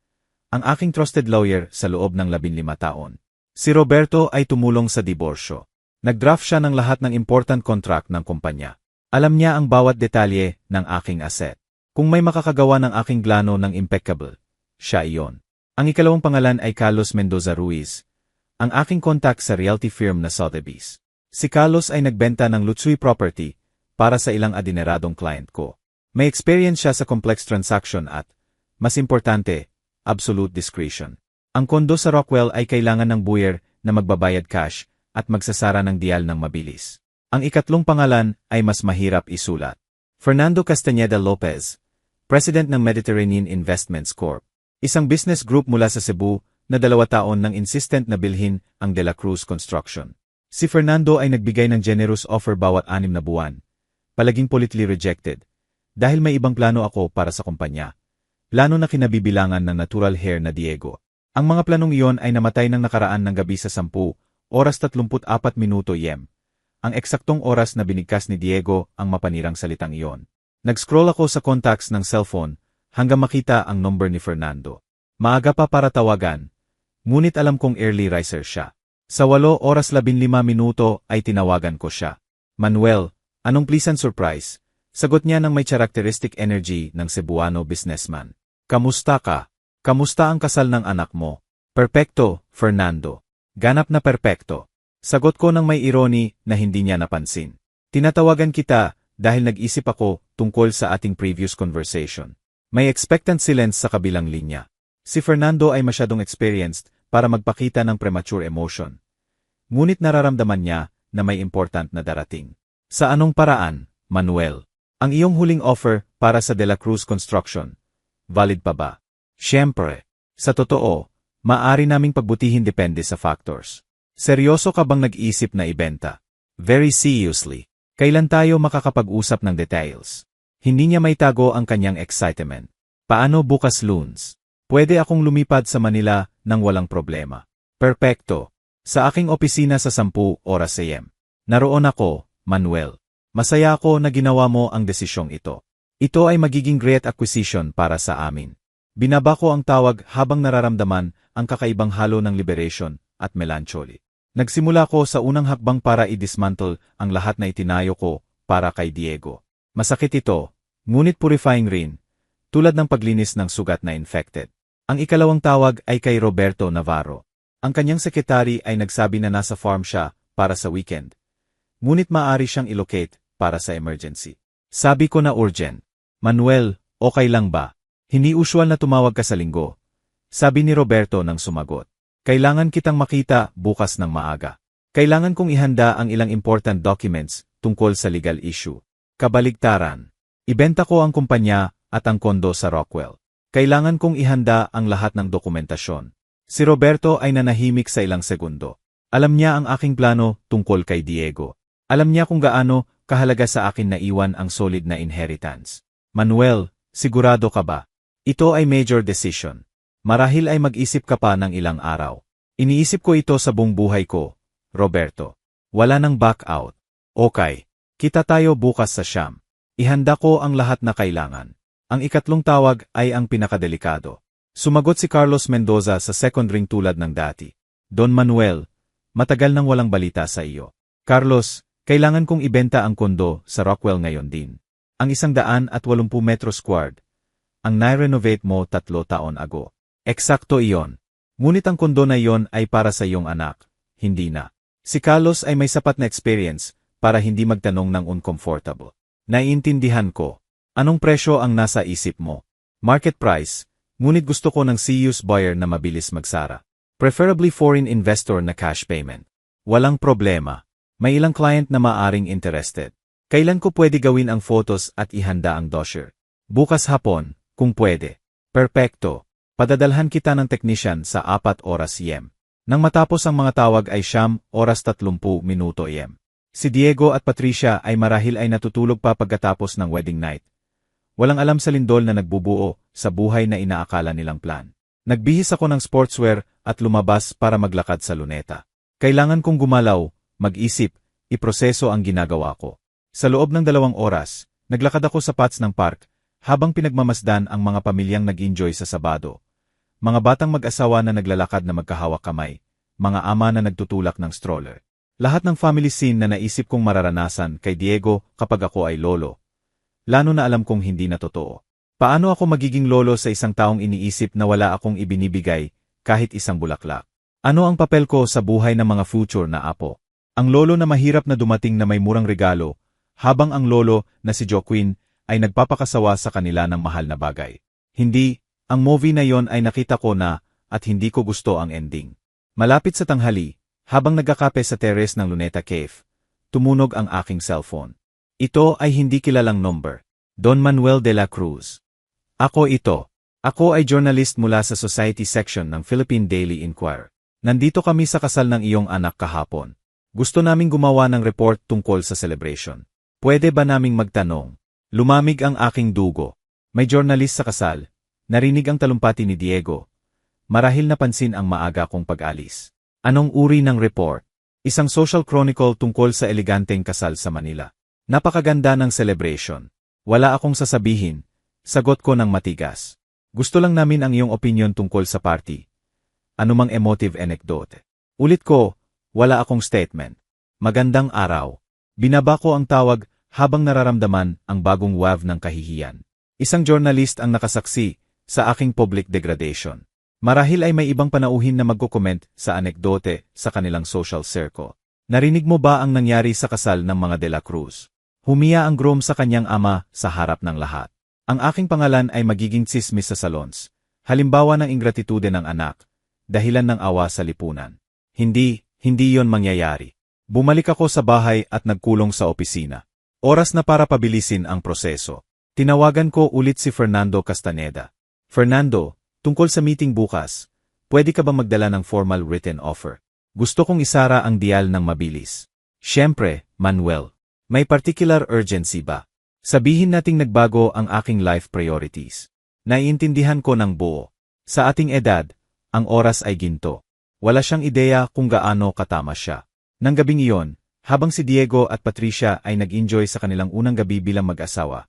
ang aking trusted lawyer sa loob ng 15 taon. Si Roberto ay tumulong sa diborsyo. Nag-draft siya ng lahat ng important contract ng kumpanya. Alam niya ang bawat detalye ng aking asset. Kung may makakagawa ng aking plano ng impeccable, siya iyon. Ang ikalawang pangalan ay Carlos Mendoza Ruiz, ang aking contact sa realty firm na Sotheby's. Si Carlos ay nagbenta ng luxury property para sa ilang adineradong client ko. May experience siya sa complex transaction at, mas importante, absolute discretion. Ang kondo sa Rockwell ay kailangan ng buyer na magbabayad cash at magsasara ng deal ng mabilis. Ang ikatlong pangalan ay mas mahirap isulat. Fernando Castañeda Lopez, President ng Mediterranean Investments Corp. Isang business group mula sa Cebu na 2 taon nang insistent na bilhin ang De La Cruz Construction. Si Fernando ay nagbigay ng generous offer bawat 6 na buwan. Palaging politely rejected. Dahil may ibang plano ako para sa kumpanya. Plano na kinabibilangan ng natural hair na Diego. Ang mga planong iyon ay namatay ng nakaraan ng gabi sa 10:34 AM. Ang eksaktong oras na binigkas ni Diego ang mapanirang salitang iyon. Nag-scroll ako sa contacts ng cellphone hanggang makita ang number ni Fernando. Maaga pa para tawagan, ngunit alam kong early riser siya. Sa 8:15 ay tinawagan ko siya. Manuel, anong pleasant surprise? Sagot niya ng may characteristic energy ng Cebuano businessman. Kamusta ka? Kamusta ang kasal ng anak mo? Perpekto, Fernando. Ganap na perpekto. Sagot ko ng may irony na hindi niya napansin. Tinatawagan kita dahil nag-isip ako tungkol sa ating previous conversation. May expectant silence sa kabilang linya. Si Fernando ay masyadong experienced para magpakita ng premature emotion. Ngunit nararamdaman niya na may important na darating. Sa anong paraan, Manuel? Ang iyong huling offer para sa De La Cruz Construction, valid pa ba? Siyempre. Sa totoo, maaari naming pagbutihin depende sa factors. Seryoso ka bang nag-isip na ibenta? Very seriously. Kailan tayo makakapag-usap ng details? Hindi niya may tago ang kanyang excitement. Paano bukas Lunes? Pwede akong lumipad sa Manila nang walang problema. Perpekto. Sa aking opisina sa 10 oras AM. Naroon ako, Manuel. Masaya ako na ginawa mo ang desisyong ito. Ito ay magiging great acquisition para sa amin. Binaba ko ang tawag habang nararamdaman ang kakaibang halo ng liberation at melancholy. Nagsimula ko sa unang hakbang para i-dismantle ang lahat na itinayo ko para kay Diego. Masakit ito, ngunit purifying rin, tulad ng paglinis ng sugat na infected. Ang ikalawang tawag ay kay Roberto Navarro. Ang kanyang sekretary ay nagsabi na nasa farm siya para sa weekend. Ngunit maaari siyang ilocate para sa emergency. Sabi ko na urgent. Manuel, okay lang ba? Hindi usual na tumawag ka sa linggo. Sabi ni Roberto nang sumagot. Kailangan kitang makita bukas ng maaga. Kailangan kong ihanda ang ilang important documents tungkol sa legal issue. Kabaligtaran. Ibenta ko ang kumpanya at ang kondo sa Rockwell. Kailangan kong ihanda ang lahat ng dokumentasyon. Si Roberto ay nanahimik sa ilang segundo. Alam niya ang aking plano tungkol kay Diego. Alam niya kung gaano kahalaga sa akin na iwan ang solid na inheritance. Manuel, sigurado ka ba? Ito ay major decision. Marahil ay mag-isip ka pa ng ilang araw. Iniisip ko ito sa buong buhay ko, Roberto. Wala nang back out. Okay. Kita tayo bukas sa siyam. Ihanda ko ang lahat na kailangan. Ang ikatlong tawag ay ang pinakadelikado. Sumagot si Carlos Mendoza sa second ring tulad ng dati. Don Manuel, matagal nang walang balita sa iyo. Carlos, kailangan kong ibenta ang kondo sa Rockwell ngayon din. Ang 180 metros squared. Ang nai-renovate mo 3 taon ago. Eksakto iyon. Ngunit ang kondo na iyon ay para sa iyong anak, hindi na. Si Carlos ay may sapat na experience para hindi magtanong ng uncomfortable. Naiintindihan ko. Anong presyo ang nasa isip mo? Market price, ngunit gusto ko ng serious buyer na mabilis magsara. Preferably foreign investor na cash payment. Walang problema. May ilang client na maaring interested. Kailan ko pwede gawin ang photos at ihanda ang dossier? Bukas hapon, kung pwede. Perpekto. Padadalhan kita ng technician sa 4 oras AM. Nang matapos ang mga tawag ay 9 oras 30 minuto AM. Si Diego at Patricia ay marahil ay natutulog pa pagkatapos ng wedding night. Walang alam sa lindol na nagbubuo sa buhay na inaakala nilang plan. Nagbihis ako ng sportswear at lumabas para maglakad sa luneta. Kailangan kong gumalaw, mag-isip, iproseso ang ginagawa ko. Sa loob ng 2 oras, naglakad ako sa paths ng park habang pinagmamasdan ang mga pamilyang nag-enjoy sa Sabado. Mga batang mag-asawa na naglalakad na magkahawak kamay, mga ama na nagtutulak ng stroller. Lahat ng family scene na naisip kong mararanasan kay Diego kapag ako ay lolo. Lalo na alam kong hindi na totoo. Paano ako magiging lolo sa isang taong iniisip na wala akong ibinibigay kahit isang bulaklak? Ano ang papel ko sa buhay ng mga future na apo? Ang lolo na mahirap na dumating na may murang regalo, habang ang lolo na si Joaquin ay nagpapakasawa sa kanila ng mahal na bagay. Hindi, ang movie na yon ay nakita ko na at hindi ko gusto ang ending. Malapit sa tanghali, habang nagkakape sa terrace ng Luneta Cave, tumunog ang aking cellphone. Ito ay hindi kilalang number. Don Manuel de la Cruz. Ako ito. Ako ay journalist mula sa Society Section ng Philippine Daily Inquirer. Nandito kami sa kasal ng iyong anak kahapon. Gusto naming gumawa ng report tungkol sa celebration. Pwede ba naming magtanong? Lumamig ang aking dugo. May journalist sa kasal. Narinig ang talumpati ni Diego. Marahil napansin ang maaga kong pag-alis. Anong uri ng report? Isang social chronicle tungkol sa eleganteng kasal sa Manila. Napakaganda ng celebration. Wala akong sasabihin. Sagot ko ng matigas. Gusto lang namin ang iyong opinion tungkol sa party. Anumang emotive anecdote. Ulit ko, wala akong statement. Magandang araw. Binaba ko ang tawag habang nararamdaman ang bagong wave ng kahihiyan. Isang journalist ang nakasaksi sa aking public degradation. Marahil ay may ibang panauhin na magko-comment sa anekdote sa kanilang social circle. Narinig mo ba ang nangyari sa kasal ng mga De La Cruz? Humiya ang groom sa kanyang ama sa harap ng lahat. Ang aking pangalan ay magiging tsismis sa salons. Halimbawa ng ingratitude ng anak, dahilan ng awa sa lipunan. Hindi yon mangyayari. Bumalik ako sa bahay at nagkulong sa opisina. Oras na para pabilisin ang proseso. Tinawagan ko ulit si Fernando Castaneda. Fernando, tungkol sa meeting bukas, pwede ka ba magdala ng formal written offer? Gusto kong isara ang dial ng mabilis. Siyempre, Manuel. May particular urgency ba? Sabihin nating nagbago ang aking life priorities. Naiintindihan ko ng buo. Sa ating edad, ang oras ay ginto. Wala siyang ideya kung gaano katama siya. Nang gabing iyon, habang si Diego at Patricia ay nag-enjoy sa kanilang unang gabi bilang mag-asawa,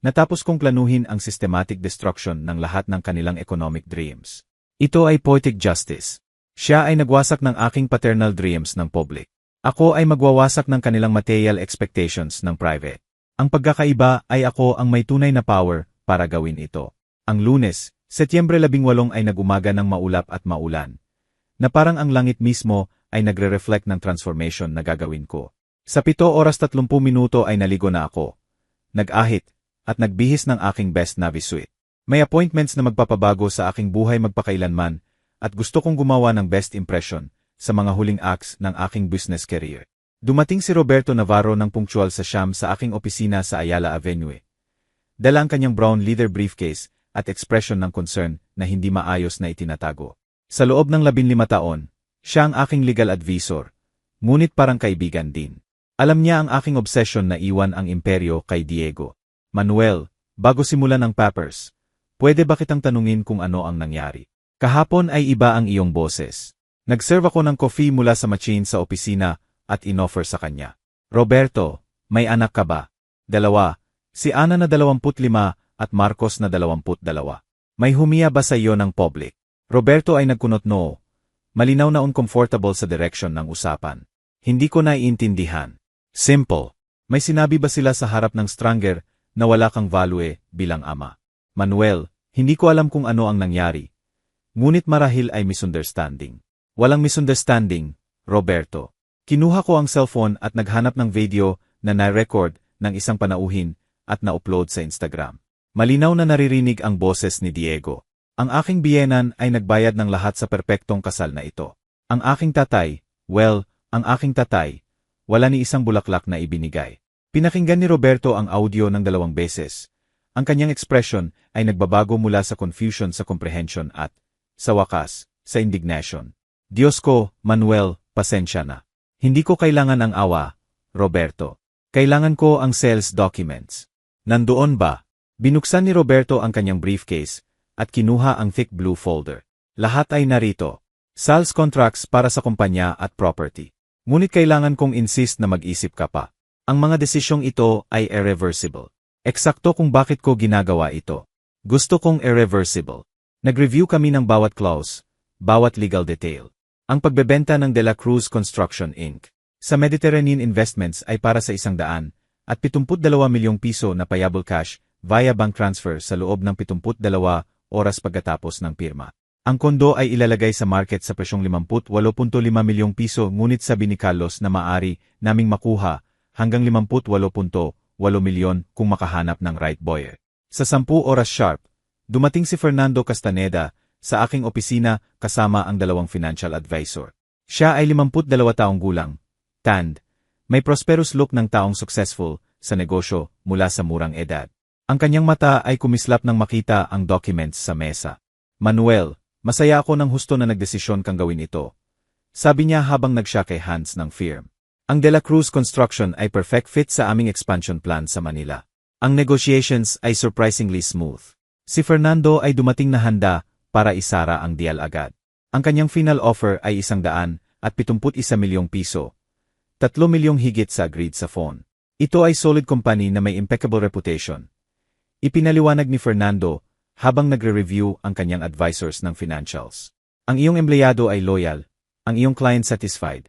natapos kong planuhin ang systematic destruction ng lahat ng kanilang economic dreams. Ito ay poetic justice. Siya ay nagwasak ng aking paternal dreams ng public. Ako ay magwawasak ng kanilang material expectations ng private. Ang pagkakaiba ay ako ang may tunay na power para gawin ito. Ang Lunes, Setyembre 18 ay nagumaga ng maulap at maulan, na parang ang langit mismo ay nagre-reflect ng transformation na gagawin ko. Sa 7 oras 30 minuto ay naligo na ako, nag-ahit, at nagbihis ng aking best Navy suit. May appointments na magpapabago sa aking buhay magpakailanman at gusto kong gumawa ng best impression sa mga huling acts ng aking business career. Dumating si Roberto Navarro ng punctual sa siyam sa aking opisina sa Ayala Avenue. Dala ang kanyang brown leather briefcase at ekspresyon ng concern na hindi maayos na itinatago. Sa loob ng 15 taon, Siya ang aking legal advisor, ngunit parang kaibigan din. Alam niya ang aking obsession na iwan ang imperyo kay Diego. Manuel, bago simulan ang papers, pwede ba kitang tanungin kung ano ang nangyari? Kahapon ay iba ang iyong boses. Nag-serve ako ng coffee mula sa machine sa opisina at inoffer sa kanya. Roberto, may anak ka ba? 2. Si Ana na 25 at Marcos na 22. May humiya ba sa iyo ng public? Roberto ay nagkunot no. Malinaw na uncomfortable sa direction ng usapan. Hindi ko naiintindihan. Simple. May sinabi ba sila sa harap ng stranger na wala kang value bilang ama? Manuel, hindi ko alam kung ano ang nangyari. Ngunit marahil ay misunderstanding. Walang misunderstanding, Roberto. Kinuha ko ang cellphone at naghanap ng video na na-record ng isang panauhin at na-upload sa Instagram. Malinaw na naririnig ang boses ni Diego. Ang aking biyenan ay nagbayad ng lahat sa perpektong kasal na ito. Ang aking tatay, wala ni isang bulaklak na ibinigay. Pinakinggan ni Roberto ang audio ng 2 beses. Ang kanyang ekspresyon ay nagbabago mula sa confusion sa comprehension at, sa wakas, sa indignation. Diyos ko, Manuel, pasensya na. Hindi ko kailangan ang awa, Roberto. Kailangan ko ang sales documents. Nandoon ba? Binuksan ni Roberto ang kanyang briefcase at kinuha ang thick blue folder. Lahat ay narito. Sales contracts para sa kumpanya at property. Ngunit kailangan kong insist na mag-isip ka pa. Ang mga desisyong ito ay irreversible. Eksakto kung bakit ko ginagawa ito. Gusto kong irreversible. Nag-review kami ng bawat clause, bawat legal detail. Ang pagbebenta ng De La Cruz Construction Inc. sa Mediterranean Investments ay para sa 172 milyong piso na payable cash via bank transfer sa loob ng 72 oras pagkatapos ng pirma. Ang kondo ay ilalagay sa market sa presyong 58.5 milyong piso ngunit sabi ni Carlos na maaari naming makuha hanggang 58.8 milyon kung makahanap ng right buyer. Sa 10 oras sharp, dumating si Fernando Castaneda sa aking opisina kasama ang 2 financial advisor. Siya ay 52 taong gulang, tanned, may prosperous look ng taong successful sa negosyo mula sa murang edad. Ang kanyang mata ay kumislap nang makita ang documents sa mesa. Manuel, masaya ako nang husto na nagdesisyon kang gawin ito. Sabi niya habang nag-shake hands ng firm. Ang De La Cruz Construction ay perfect fit sa aming expansion plan sa Manila. Ang negotiations ay surprisingly smooth. Si Fernando ay dumating na handa para isara ang deal agad. Ang kanyang final offer ay 171 milyong piso. 3 milyong higit sa agreed sa phone. Ito ay solid company na may impeccable reputation. Ipinaliwanag ni Fernando habang nagre-review ang kanyang advisors ng financials. Ang iyong empleyado ay loyal, ang iyong client satisfied,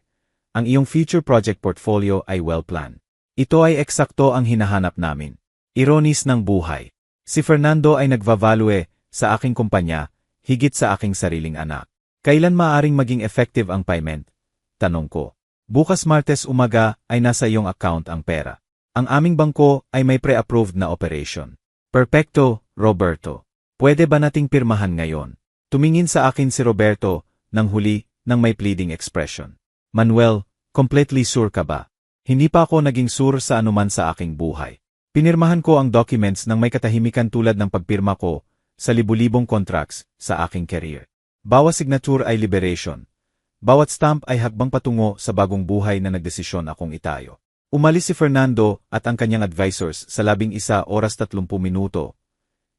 ang iyong future project portfolio ay well-planned. Ito ay eksakto ang hinahanap namin. Ironis ng buhay. Si Fernando ay nagvavalue sa aking kumpanya, higit sa aking sariling anak. Kailan maaaring maging effective ang payment? Tanong ko. Bukas Martes umaga ay nasa iyong account ang pera. Ang aming bangko ay may pre-approved na operation. Perfecto, Roberto. Pwede ba nating pirmahan ngayon? Tumingin sa akin si Roberto, nang huli, nang may pleading expression. Manuel, completely sure ka ba? Hindi pa ako naging sure sa anuman sa aking buhay. Pinirmahan ko ang documents nang may katahimikan tulad ng pagpirma ko sa libu-libong contracts sa aking career. Bawat signature ay liberation. Bawat stamp ay hakbang patungo sa bagong buhay na nagdesisyon akong itayo. Umalis si Fernando at ang kanyang advisors sa 11 oras 30 minuto.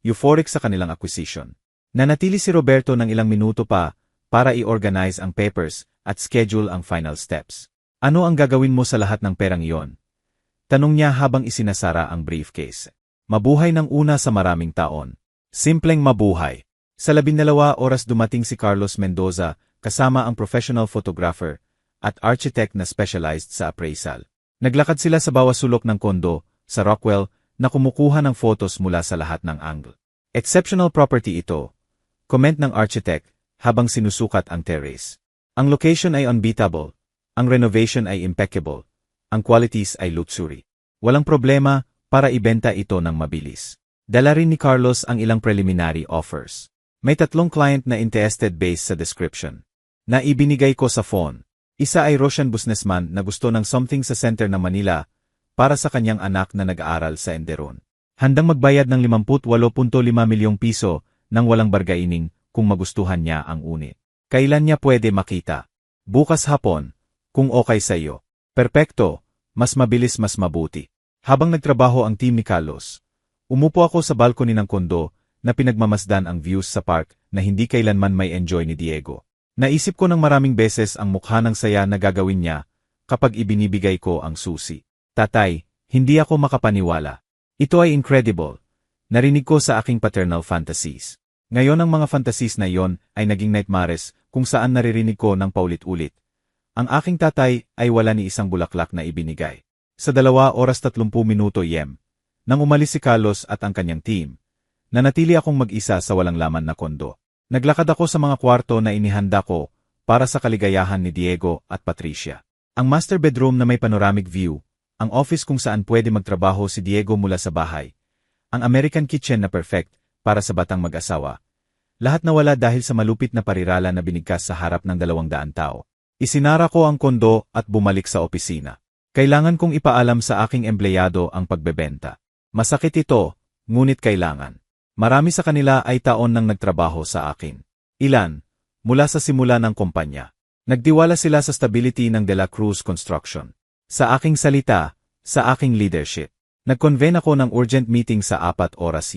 Euphoric sa kanilang acquisition. Nanatili si Roberto ng ilang minuto pa para i-organize ang papers at schedule ang final steps. Ano ang gagawin mo sa lahat ng perang iyon? Tanong niya habang isinasara ang briefcase. Mabuhay ng una sa maraming taon. Simpleng mabuhay. Sa 12 oras dumating si Carlos Mendoza kasama ang professional photographer at architect na specialized sa appraisal. Naglakad sila sa bawat sulok ng kondo sa Rockwell na kumukuha ng photos mula sa lahat ng angle. Exceptional property ito, comment ng architect habang sinusukat ang terrace. Ang location ay unbeatable, ang renovation ay impeccable, ang qualities ay luxury. Walang problema para ibenta ito ng mabilis. Dala rin ni Carlos ang ilang preliminary offers. May 3 client na interested based sa description. Na ibinigay ko sa phone. Isa ay Russian businessman na gusto ng something sa center ng Manila para sa kanyang anak na nag-aaral sa Enderon. Handang magbayad ng 58.5 milyong piso nang walang bargaining kung magustuhan niya ang unit. Kailan niya pwede makita? Bukas hapon, kung okay sa iyo. Perpekto, mas mabilis mas mabuti. Habang nagtrabaho ang team ni Carlos, umupo ako sa balcony ng kondo na pinagmamasdan ang views sa park na hindi kailanman may enjoy ni Diego. Naisip ko ng maraming beses ang mukha ng saya na gagawin niya kapag ibinibigay ko ang susi. Tatay, hindi ako makapaniwala. Ito ay incredible. Narinig ko sa aking paternal fantasies. Ngayon ang mga fantasies na iyon ay naging nightmares kung saan naririnig ko ng paulit-ulit. Ang aking tatay ay wala ni isang bulaklak na ibinigay. Sa 2 oras 30 minuto nang umalis si Carlos at ang kanyang team, nanatili akong mag-isa sa walang laman na kondo. Naglakad ako sa mga kwarto na inihanda ko para sa kaligayahan ni Diego at Patricia. Ang master bedroom na may panoramic view, ang office kung saan pwede magtrabaho si Diego mula sa bahay, ang American kitchen na perfect para sa batang mag-asawa. Lahat nawala dahil sa malupit na parirala na binigkas sa harap ng 200 tao. Isinara ko ang kondo at bumalik sa opisina. Kailangan kong ipaalam sa aking empleyado ang pagbebenta. Masakit ito, ngunit kailangan. Marami sa kanila ay taon nang nagtrabaho sa akin. Ilan, mula sa simula ng kumpanya. Nagtiwala sila sa stability ng De La Cruz Construction. Sa aking salita, sa aking leadership. Nag-convene ako ng urgent meeting sa 4 oras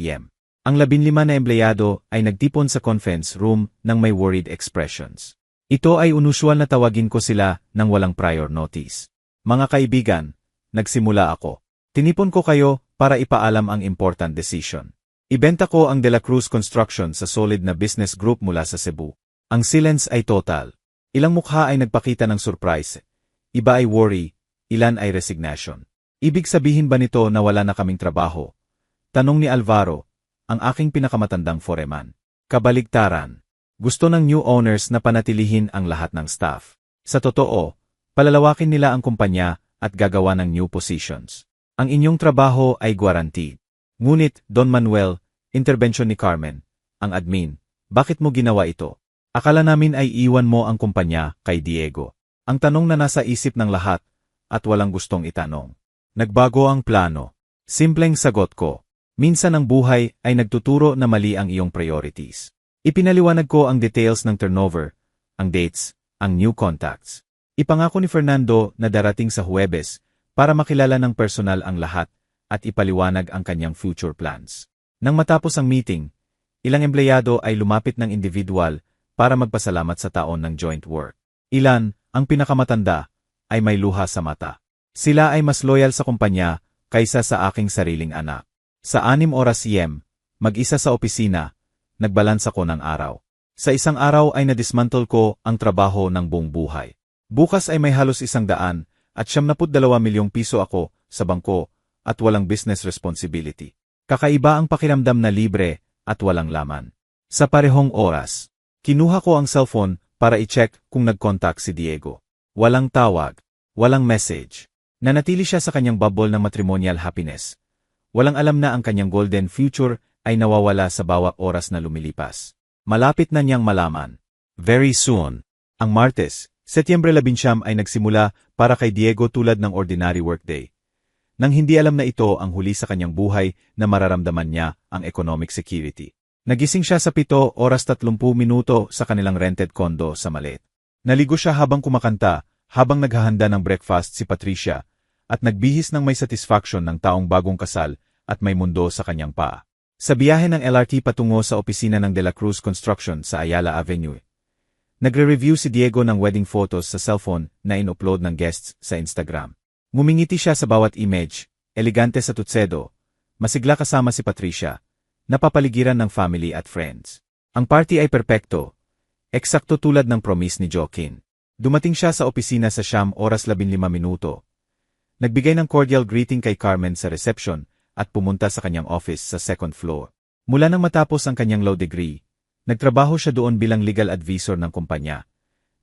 Ang 15 na empleyado ay nagtipon sa conference room ng may worried expressions. Ito ay unusual na tawagin ko sila ng walang prior notice. Mga kaibigan, nagsimula ako. Tinipon ko kayo para ipaalam ang important decision. Ibenta ko ang De La Cruz Construction sa solid na business group mula sa Cebu. Ang silence ay total. Ilang mukha ay nagpakita ng surprise. Iba ay worry, ilan ay resignation. Ibig sabihin ba nito na wala na kaming trabaho? Tanong ni Alvaro, ang aking pinakamatandang foreman. Kabaligtaran. Gusto ng new owners na panatilihin ang lahat ng staff. Sa totoo, palalawakin nila ang kumpanya at gagawa ng new positions. Ang inyong trabaho ay guaranteed. Ngunit, Don Manuel, intervention ni Carmen, ang admin, bakit mo ginawa ito? Akala namin ay iwan mo ang kumpanya kay Diego. Ang tanong na nasa isip ng lahat, at walang gustong itanong. Nagbago ang plano. Simpleng sagot ko. Minsan ang buhay ay nagtuturo na mali ang iyong priorities. Ipinaliwanag ko ang details ng turnover, ang dates, ang new contacts. Ipangako ni Fernando na darating sa Huwebes para makilala ng personal ang lahat at ipaliwanag ang kanyang future plans. Nang matapos ang meeting, ilang empleyado ay lumapit ng individual para magpasalamat sa taon ng joint work. Ilan, ang pinakamatanda, ay may luha sa mata. Sila ay mas loyal sa kumpanya kaysa sa aking sariling anak. Sa 6 oras mag-isa sa opisina, nagbalans ako ng araw. Sa isang araw ay nadismantle ko ang trabaho ng buong buhay. Bukas ay may halos 100 at 72 milyong piso ako sa bangko at walang business responsibility. Kakaiba ang pakiramdam na libre at walang laman. Sa parehong oras, kinuha ko ang cellphone para i-check kung nag-contact si Diego. Walang tawag, walang message. Nanatili siya sa kanyang bubble ng matrimonial happiness. Walang alam na ang kanyang golden future ay nawawala sa bawat oras na lumilipas. Malapit na niyang malaman. Very soon. Ang Martes, Setyembre 19 ay nagsimula para kay Diego tulad ng ordinary workday. Nang hindi alam na ito ang huli sa kanyang buhay na mararamdaman niya ang economic security. Nagising siya sa 7 oras 30 minuto sa kanilang rented condo sa Malet. Naligo siya habang kumakanta, habang naghahanda ng breakfast si Patricia, at nagbihis ng may satisfaction ng taong bagong kasal at may mundo sa kanyang paa. Sa biyahe ng LRT patungo sa opisina ng De La Cruz Construction sa Ayala Avenue, nagre-review si Diego ng wedding photos sa cellphone na in-upload ng guests sa Instagram. Ngumingiti siya sa bawat image, elegante sa tutsedo, masigla kasama si Patricia, napapaligiran ng family at friends. Ang party ay perpekto, eksakto tulad ng promise ni Joaquin. Dumating siya sa opisina sa 9 oras 15 minuto. Nagbigay ng cordial greeting kay Carmen sa reception at pumunta sa kanyang office sa 2nd floor. Mula nang matapos ang kanyang law degree, nagtrabaho siya doon bilang legal advisor ng kumpanya,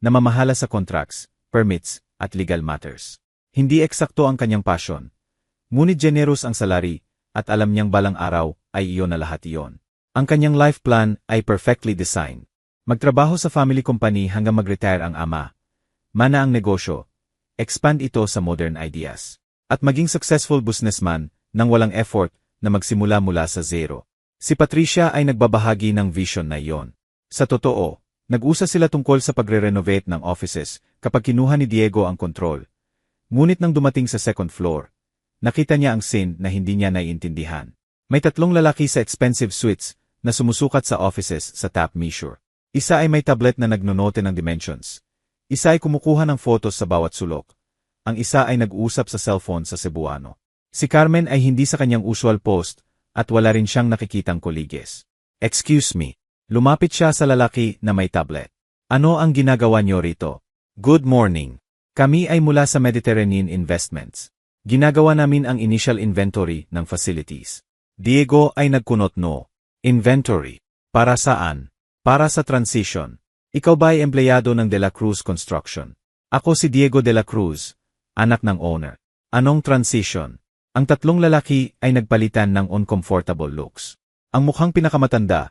namamahala sa contracts, permits, at legal matters. Hindi eksakto ang kanyang passion. Ngunit generous ang salary, at alam niyang balang araw ay iyon na lahat iyon. Ang kanyang life plan ay perfectly designed. Magtrabaho sa family company hanggang mag-retire ang ama. Mana ang negosyo. Expand ito sa modern ideas. At maging successful businessman nang walang effort na magsimula mula sa zero. Si Patricia ay nagbabahagi ng vision na iyon. Sa totoo, Nag-usap sila tungkol sa pagre-renovate ng offices kapag kinuha ni Diego ang kontrol. Ngunit nang dumating sa second floor, nakita niya ang scene na hindi niya naiintindihan. May 3 lalaki sa expensive suites na sumusukat sa offices sa top measure. Isa ay may tablet na nagnonote ng dimensions. Isa ay kumukuha ng photos sa bawat sulok. Ang isa ay nag-uusap sa cellphone sa Cebuano. Si Carmen ay hindi sa kanyang usual post at wala rin siyang nakikitang koliges. Excuse me. Lumapit siya sa lalaki na may tablet. Ano ang ginagawa niyo rito? Good morning. Kami ay mula sa Mediterranean Investments. Ginagawa namin ang initial inventory ng facilities. Diego ay nagkunot no. Inventory. Para saan? Para sa transition. Ikaw ba ay empleyado ng De La Cruz Construction? Ako si Diego De La Cruz, anak ng owner. Anong transition? Ang 3 lalaki ay nagpalitan ng uncomfortable looks. Ang mukhang pinakamatanda,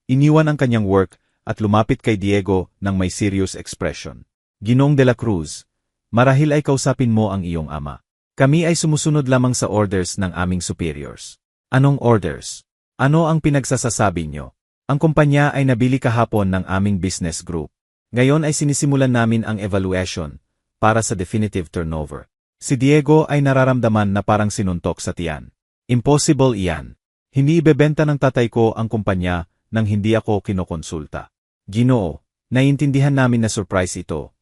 iniwan ang kanyang work at lumapit kay Diego ng may serious expression. Ginoong De La Cruz, marahil ay kausapin mo ang iyong ama. Kami ay sumusunod lamang sa orders ng aming superiors. Anong orders? Ano ang pinagsasasabi nyo? Ang kumpanya ay nabili kahapon ng aming business group. Ngayon ay sinisimulan namin ang evaluation para sa definitive turnover. Si Diego ay nararamdaman na parang sinuntok sa tiyan. Impossible iyan. Hindi ibebenta ng tatay ko ang kumpanya nang hindi ako kinokonsulta. Ginoo, naiintindihan namin na surprise ito.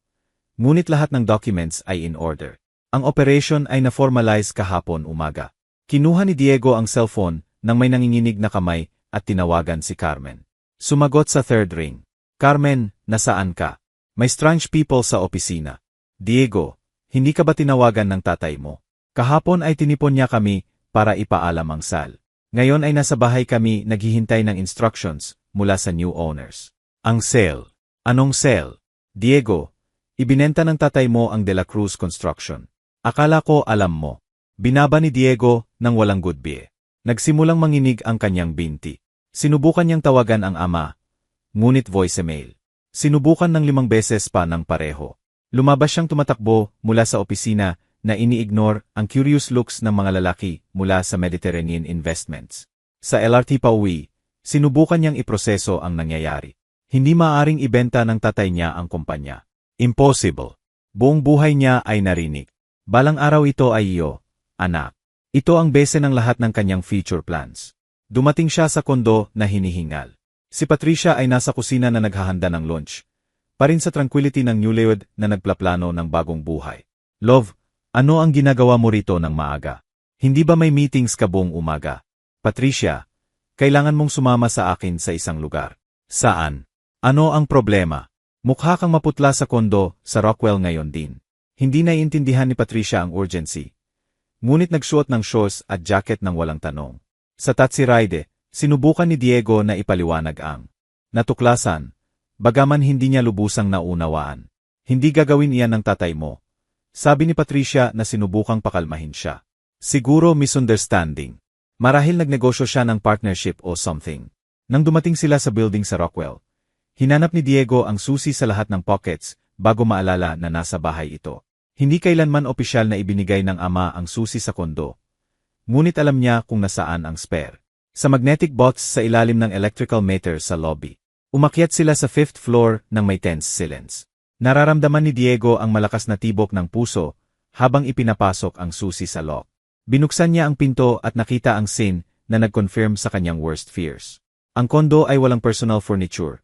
Ngunit lahat ng documents ay in order. Ang operation ay na-formalize kahapon umaga. Kinuha ni Diego ang cellphone nang may nanginginig na kamay at tinawagan si Carmen. Sumagot sa third ring. Carmen, nasaan ka? May strange people sa opisina. Diego, hindi ka ba tinawagan ng tatay mo? Kahapon ay tinipon niya kami para ipaalam ang sal. Ngayon ay nasa bahay kami naghihintay ng instructions mula sa new owners. Ang sale. Anong sale? Diego, ibinenta ng tatay mo ang De La Cruz Construction. Akala ko alam mo. Binaba ni Diego nang walang goodbye. Nagsimulang manginig ang kanyang binti. Sinubukan niyang tawagan ang ama, ngunit voicemail. Sinubukan ng 5 beses pa ng pareho. Lumabas siyang tumatakbo mula sa opisina na ini-ignore ang curious looks ng mga lalaki mula sa Mediterranean Investments. Sa LRT pauwi, sinubukan niyang iproseso ang nangyayari. Hindi maaaring ibenta ng tatay niya ang kumpanya. Impossible. Buong buhay niya ay narinig. Balang araw ito ay iyo, anak. Ito ang base ng lahat ng kanyang future plans. Dumating siya sa kondo na hinihingal. Si Patricia ay nasa kusina na naghahanda ng lunch. Parin sa tranquility ng newlywed na nagplaplano ng bagong buhay. Love, ano ang ginagawa mo rito ng maaga? Hindi ba may meetings ka buong umaga? Patricia, kailangan mong sumama sa akin sa isang lugar. Saan? Ano ang problema? Mukha kang maputla sa kondo sa Rockwell ngayon din. Hindi naiintindihan ni Patricia ang urgency. Ngunit nagsuot ng shorts at jacket ng walang tanong. Sa taxi ride, sinubukan ni Diego na ipaliwanag ang natuklasan, bagaman hindi niya lubusang naunawaan. Hindi gagawin iyan ng tatay mo. Sabi ni Patricia na sinubukang pakalmahin siya. Siguro misunderstanding. Marahil nagnegosyo siya ng partnership o something. Nang dumating sila sa building sa Rockwell, hinanap ni Diego ang susi sa lahat ng pockets bago maalala na nasa bahay ito. Hindi kailanman opisyal na ibinigay ng ama ang susi sa kondo. Ngunit alam niya kung nasaan ang spare. Sa magnetic box sa ilalim ng electrical meter sa lobby. Umakyat sila sa 5th floor ng may tense silence. Nararamdaman ni Diego ang malakas na tibok ng puso habang ipinapasok ang susi sa lock. Binuksan niya ang pinto at nakita ang scene na nag-confirm sa kanyang worst fears. Ang kondo ay walang personal furniture.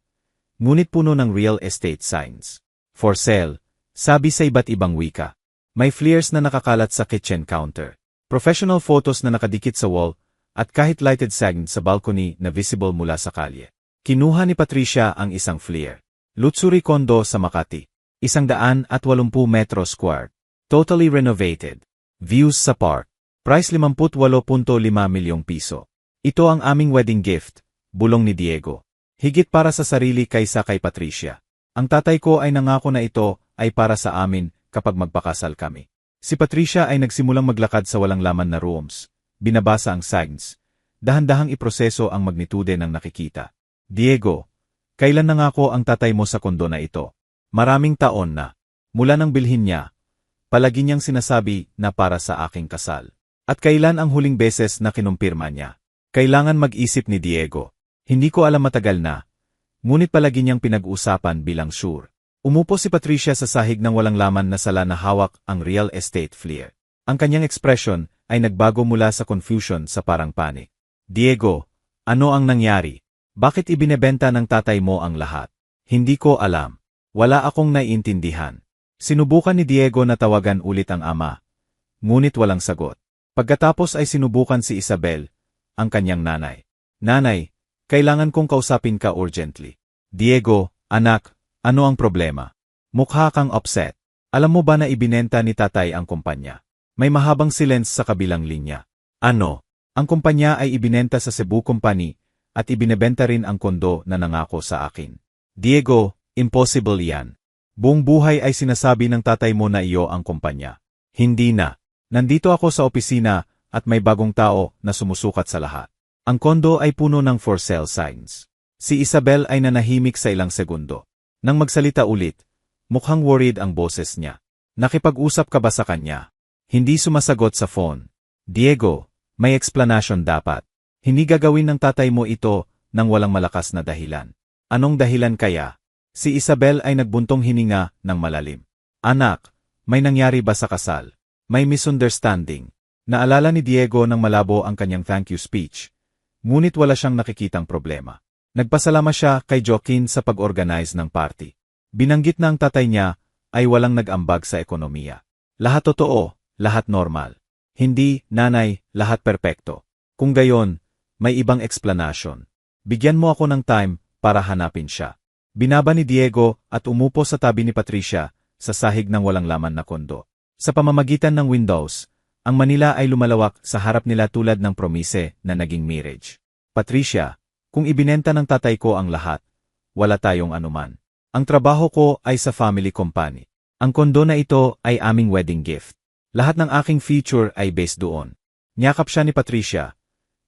Ngunit puno ng real estate signs. For sale. Sabi sa iba't ibang wika. May flares na nakakalat sa kitchen counter. Professional photos na nakadikit sa wall, at kahit lighted sign sa balcony na visible mula sa kalye. Kinuha ni Patricia ang isang flare. Luxury condo sa Makati. 180 metro square. Totally renovated. Views sa park. Price 58.5 milyong piso. Ito ang aming wedding gift, bulong ni Diego. Higit para sa sarili kaysa kay Patricia. Ang tatay ko ay nangako na ito ay para sa amin kapag magpakasal kami. Si Patricia ay nagsimulang maglakad sa walang laman na rooms, binabasa ang signs, dahan-dahang iproseso ang magnitude ng nakikita. Diego, kailan nangako ang tatay mo sa kondo na ito? Maraming taon na. Mula nang bilhin niya, palagi niyang sinasabi na para sa aking kasal. At kailan ang huling beses na kinumpirma niya? Kailangan mag-isip ni Diego. Hindi ko alam matagal na. Ngunit palagi niyang pinag-uusapan bilang sure. Umupo si Patricia sa sahig ng walang laman na sala na hawak ang real estate flyer. Ang kanyang ekspresyon ay nagbago mula sa confusion sa parang panic. Diego, ano ang nangyari? Bakit ibinebenta ng tatay mo ang lahat? Hindi ko alam. Wala akong naiintindihan. Sinubukan ni Diego na tawagan ulit ang ama. Ngunit walang sagot. Pagkatapos ay sinubukan si Isabel, ang kanyang nanay. Nanay, kailangan kong kausapin ka urgently. Diego, anak, ano ang problema? Mukha kang upset. Alam mo ba na ibinenta ni tatay ang kumpanya? May mahabang silence sa kabilang linya. Ano? Ang kumpanya ay ibinenta sa Cebu Company at ibinebenta rin ang kondo na nangako sa akin. Diego, impossible yan. Buong buhay ay sinasabi ng tatay mo na iyo ang kumpanya. Hindi na. Nandito ako sa opisina at may bagong tao na sumusukat sa lahat. Ang kondo ay puno ng for sale signs. Si Isabel ay nanahimik sa ilang segundo. Nang magsalita ulit, mukhang worried ang boses niya. Nakipag-usap ka ba sa kanya? Hindi sumasagot sa phone. Diego, may explanation dapat. Hindi gagawin ng tatay mo ito nang walang malakas na dahilan. Anong dahilan kaya? Si Isabel ay nagbuntong hininga ng malalim. Anak, may nangyari ba sa kasal? May misunderstanding. Naalala ni Diego ng malabo ang kanyang thank you speech. Ngunit wala siyang nakikitang problema. Nagpasalamat siya kay Joaquin sa pag-organize ng party. Binanggit na ang tatay niya ay walang nag-ambag sa ekonomiya. Lahat totoo, lahat normal. Hindi, nanay, lahat perpekto. Kung gayon, may ibang explanation. Bigyan mo ako ng time para hanapin siya. Binaba ni Diego at umupo sa tabi ni Patricia sa sahig ng walang laman na kondo. Sa pamamagitan ng windows, ang Manila ay lumalawak sa harap nila tulad ng promise na naging mirage. Patricia, kung ibinenta ng tatay ko ang lahat, wala tayong anuman. Ang trabaho ko ay sa family company. Ang kondo na ito ay aming wedding gift. Lahat ng aking future ay based doon. Niyakap siya ni Patricia,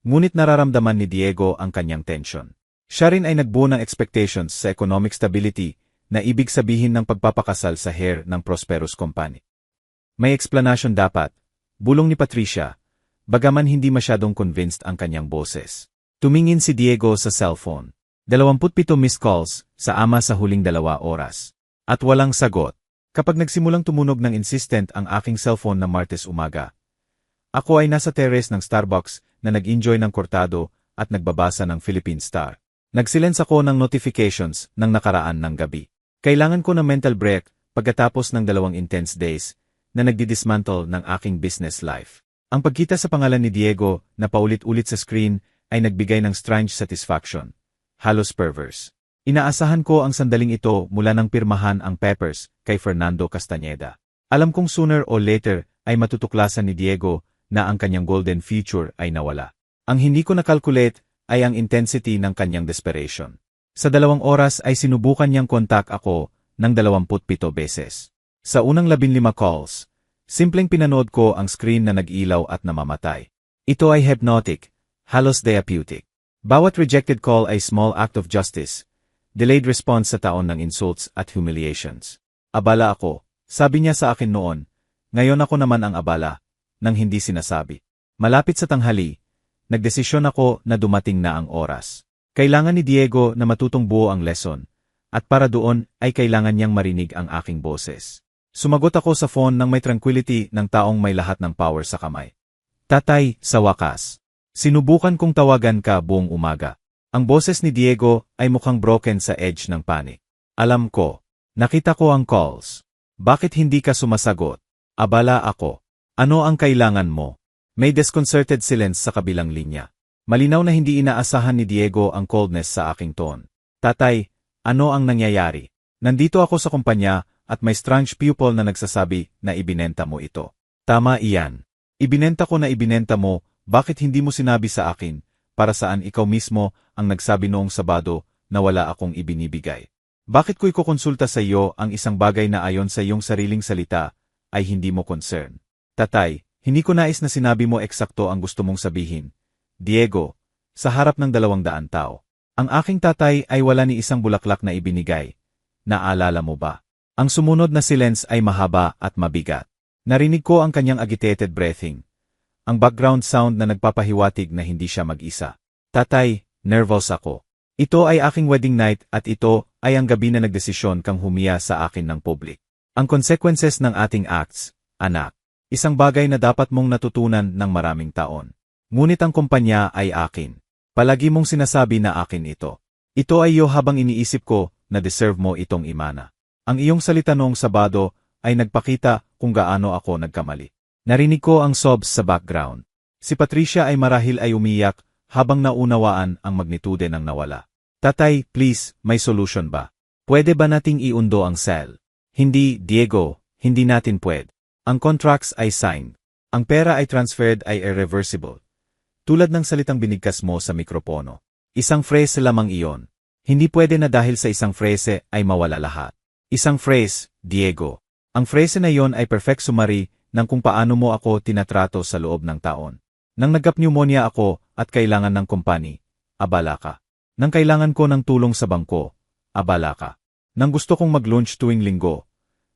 ngunit nararamdaman ni Diego ang kanyang tension. Siya rin ay nagbuo ng expectations sa economic stability na ibig sabihin ng pagpapakasal sa heir ng prosperous company. May explanation dapat, bulong ni Patricia, bagaman hindi masyadong convinced ang kanyang boses. Tumingin si Diego sa cellphone. 27 missed calls sa ama sa huling 2 oras. At walang sagot. Kapag nagsimulang tumunog ng insistent ang aking cellphone na Martes umaga, ako ay nasa terrace ng Starbucks na nag-enjoy ng kortado at nagbabasa ng Philippine Star. Nagsilence ako ng notifications ng nakaraan ng gabi. Kailangan ko ng mental break pagkatapos ng 2 intense days na nagdidismantle ng aking business life. Ang pagkita sa pangalan ni Diego na paulit-ulit sa screen ay nagbigay ng strange satisfaction. Halos perverse. Inaasahan ko ang sandaling ito mula nang pirmahan ang papers kay Fernando Castañeda. Alam kong sooner or later ay matutuklasan ni Diego na ang kanyang golden future ay nawala. Ang hindi ko nakalculate ay ang intensity ng kanyang desperation. Sa 2 oras ay sinubukan niyang kontak ako ng 27 beses. Sa unang 15 calls, simpleng pinanood ko ang screen na nag-ilaw at namamatay. Ito ay hypnotic, halos therapeutic. Bawat rejected call ay small act of justice, delayed response sa taon ng insults at humiliations. Abala ako, sabi niya sa akin noon, ngayon ako naman ang abala, nang hindi sinasabi. Malapit sa tanghali, nagdesisyon ako na dumating na ang oras. Kailangan ni Diego na matutong buo ang lesson, at para doon ay kailangan niyang marinig ang aking boses. Sumagot ako sa phone ng may tranquility ng taong may lahat ng power sa kamay. Tatay, sa wakas. Sinubukan kong tawagan ka buong umaga. Ang boses ni Diego ay mukhang broken sa edge ng panic. Alam ko. Nakita ko ang calls. Bakit hindi ka sumasagot? Abala ako. Ano ang kailangan mo? May disconcerted silence sa kabilang linya. Malinaw na hindi inaasahan ni Diego ang coldness sa aking tone. Tatay, ano ang nangyayari? Nandito ako sa kumpanya at may strange pupil na nagsasabi na ibinenta mo ito. Tama iyan. Ibinenta ko na ibinenta mo, bakit hindi mo sinabi sa akin, para saan ikaw mismo ang nagsabi noong Sabado na wala akong ibinibigay? Bakit ko ikukonsulta sa iyo ang isang bagay na ayon sa iyong sariling salita ay hindi mo concern? Tatay, hindi ko nais na sinabi mo eksakto ang gusto mong sabihin. Diego, sa harap ng 200 tao. Ang aking tatay ay wala ni isang bulaklak na ibinigay. Naalala mo ba? Ang sumunod na silence ay mahaba at mabigat. Narinig ko ang kanyang agitated breathing. Ang background sound na nagpapahiwatig na hindi siya mag-isa. Tatay, nervous ako. Ito ay aking wedding night at ito ay ang gabi na nagdesisyon kang humiya sa akin ng public. Ang consequences ng ating acts, anak. Isang bagay na dapat mong natutunan ng maraming taon. Ngunit ang kumpanya ay akin. Palagi mong sinasabi na akin ito. Ito ay iyo habang iniisip ko na deserve mo itong imana. Ang iyong salita noong Sabado ay nagpakita kung gaano ako nagkamali. Narinig ko ang sobs sa background. Si Patricia ay marahil ay umiyak habang naunawaan ang magnitude ng nawala. Tatay, please, may solution ba? Pwede ba nating iundo ang sale? Hindi, Diego, hindi natin pwede. Ang contracts ay signed. Ang pera ay transferred ay irreversible. Tulad ng salitang binigkas mo sa mikropono. Isang phrase lamang iyon. Hindi pwede na dahil sa isang phrase ay mawala lahat. Isang phrase, Diego. Ang phrase na iyon ay perfect summary ng kung paano mo ako tinatrato sa loob ng taon. Nang nagka-pneumonia ako at kailangan ng company, abala ka. Nang kailangan ko ng tulong sa bangko, abala ka. Nang gusto kong mag-lunch tuwing linggo,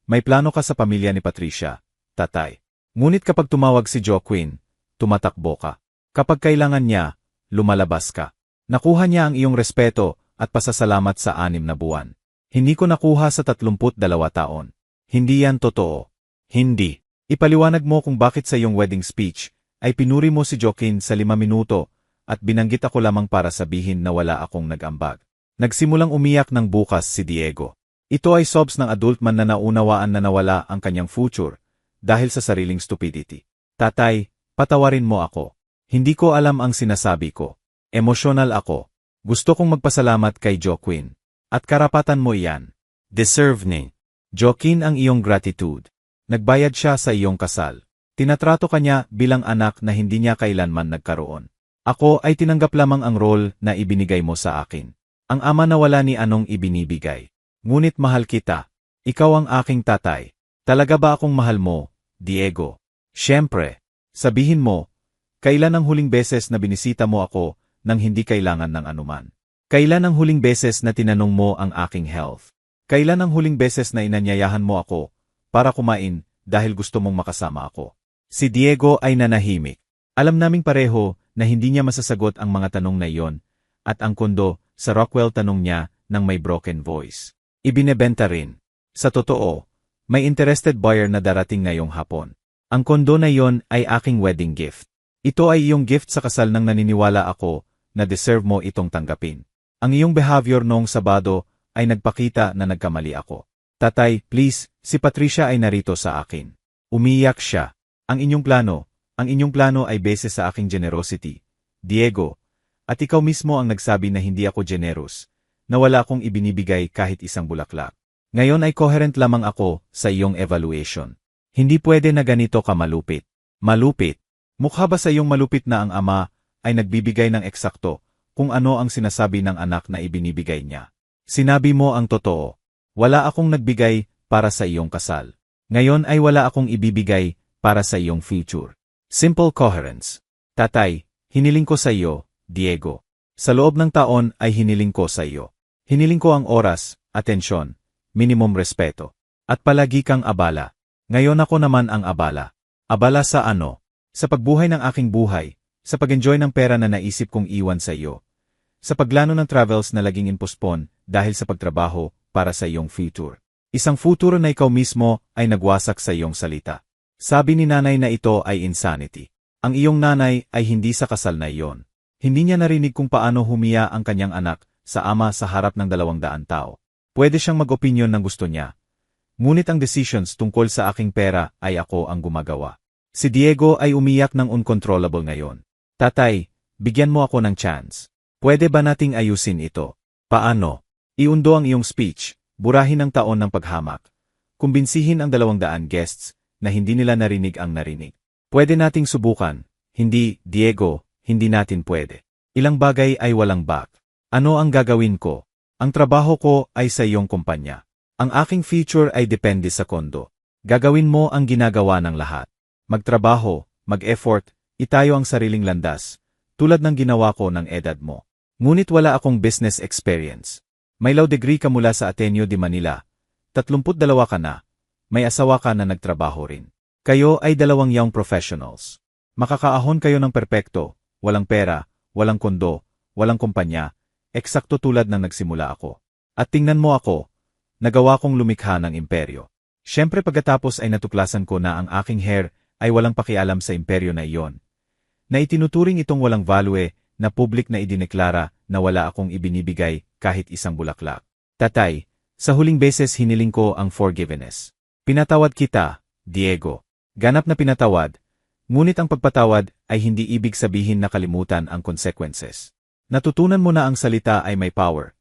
may plano ka sa pamilya ni Patricia, tatay. Ngunit kapag tumawag si Joaquin, tumatakbo ka. Kapag kailangan niya, lumalabas ka. Nakuha niya ang iyong respeto at pasasalamat sa 6 na buwan. Hindi ko nakuha sa 32 taon. Hindi yan totoo. Hindi. Ipaliwanag mo kung bakit sa iyong wedding speech ay pinuri mo si Joaquin sa 5 minuto at binanggit ako lamang para sabihin na wala akong nag-ambag. Nagsimulang umiyak ng bukas si Diego. Ito ay sobs ng adult man na naunawaan na nawala ang kanyang future dahil sa sariling stupidity. Tatay, patawarin mo ako. Hindi ko alam ang sinasabi ko. Emosyonal ako. Gusto kong magpasalamat kay Joaquin. At karapatan mo iyan. Deserve ni Joaquin ang iyong gratitude. Nagbayad siya sa iyong kasal. Tinatrato ka niya bilang anak na hindi niya kailanman nagkaroon. Ako ay tinanggap lamang ang role na ibinigay mo sa akin. Ang ama na wala ni anong ibinibigay. Ngunit mahal kita. Ikaw ang aking tatay. Talaga ba akong mahal mo, Diego? Siyempre. Sabihin mo, kailan ang huling beses na binisita mo ako nang hindi kailangan ng anuman? Kailan ang huling beses na tinanong mo ang aking health? Kailan ang huling beses na inanyayahan mo ako para kumain dahil gusto mong makasama ako? Si Diego ay nanahimik. Alam naming pareho na hindi niya masasagot ang mga tanong na iyon, at ang kondo sa Rockwell tanong niya ng may broken voice. Ibinebenta rin. Sa totoo, may interested buyer na darating ngayong hapon. Ang kondo na iyon ay aking wedding gift. Ito ay iyong gift sa kasal nang naniniwala ako na deserve mo itong tanggapin. Ang iyong behavior noong Sabado ay nagpakita na nagkamali ako. Tatay, please, si Patricia ay narito sa akin. Umiyak siya. Ang inyong plano ay base sa aking generosity, Diego, at ikaw mismo ang nagsabi na hindi ako generous, na wala akong ibinibigay kahit isang bulaklak. Ngayon ay coherent lamang ako sa iyong evaluation. Hindi pwede na ganito ka malupit. Malupit. Mukha ba sa iyong malupit na ang ama ay nagbibigay ng eksakto kung ano ang sinasabi ng anak na ibinibigay niya? Sinabi mo ang totoo. Wala akong nagbigay para sa iyong kasal. Ngayon ay wala akong ibibigay para sa iyong future. Simple coherence. Tatay, hiniling ko sa iyo, Diego. Sa loob ng taon ay hiniling ko sa iyo. Hiniling ko ang oras, atensyon, minimum respeto. At palagi kang abala. Ngayon ako naman ang abala. Abala sa ano? Sa pagbuhay ng aking buhay, sa pag-enjoy ng pera na naisip kong iwan sa iyo. Sa paglano ng travels na laging impospon dahil sa pagtrabaho para sa iyong future. Isang futuro na ikaw mismo ay nagwasak sa iyong salita. Sabi ni nanay na ito ay insanity. Ang iyong nanay ay hindi sa kasal na iyon. Hindi niya narinig kung paano humiya ang kanyang anak sa ama sa harap ng 200 tao. Pwede siyang mag-opinyon ng gusto niya. Ngunit ang decisions tungkol sa aking pera ay ako ang gumagawa. Si Diego ay umiyak ng uncontrollable ngayon. Tatay, bigyan mo ako ng chance. Pwede ba nating ayusin ito? Paano? Iundo ang iyong speech, burahin ang taon ng paghamak. Kumbinsihin ang 200 guests na hindi nila narinig ang narinig. Pwede nating subukan. Hindi, Diego, hindi natin pwede. Ilang bagay ay walang back. Ano ang gagawin ko? Ang trabaho ko ay sa iyong kumpanya. Ang aking future ay depende sa kondo. Gagawin mo ang ginagawa ng lahat. Magtrabaho, mag-effort, itayo ang sariling landas, tulad ng ginawa ko ng edad mo. Ngunit wala akong business experience. May law degree ka mula sa Ateneo de Manila. 32 ka na. May asawa ka na nagtrabaho rin. Kayo ay 2 young professionals. Makakaahon kayo ng perpekto, walang pera, walang kondo, walang kumpanya, eksakto tulad ng nagsimula ako. At tingnan mo ako, nagawa kong lumikha ng imperyo. Siyempre pagkatapos ay natuklasan ko na ang aking hair ay walang pakialam sa imperyo na iyon. Na itinuturing itong walang value na public na idineklara na wala akong ibinibigay kahit isang bulaklak. Tatay, sa huling beses hiniling ko ang forgiveness. Pinatawad kita, Diego. Ganap na pinatawad, ngunit ang pagpatawad ay hindi ibig sabihin na kalimutan ang consequences. Natutunan mo na ang salita ay may power.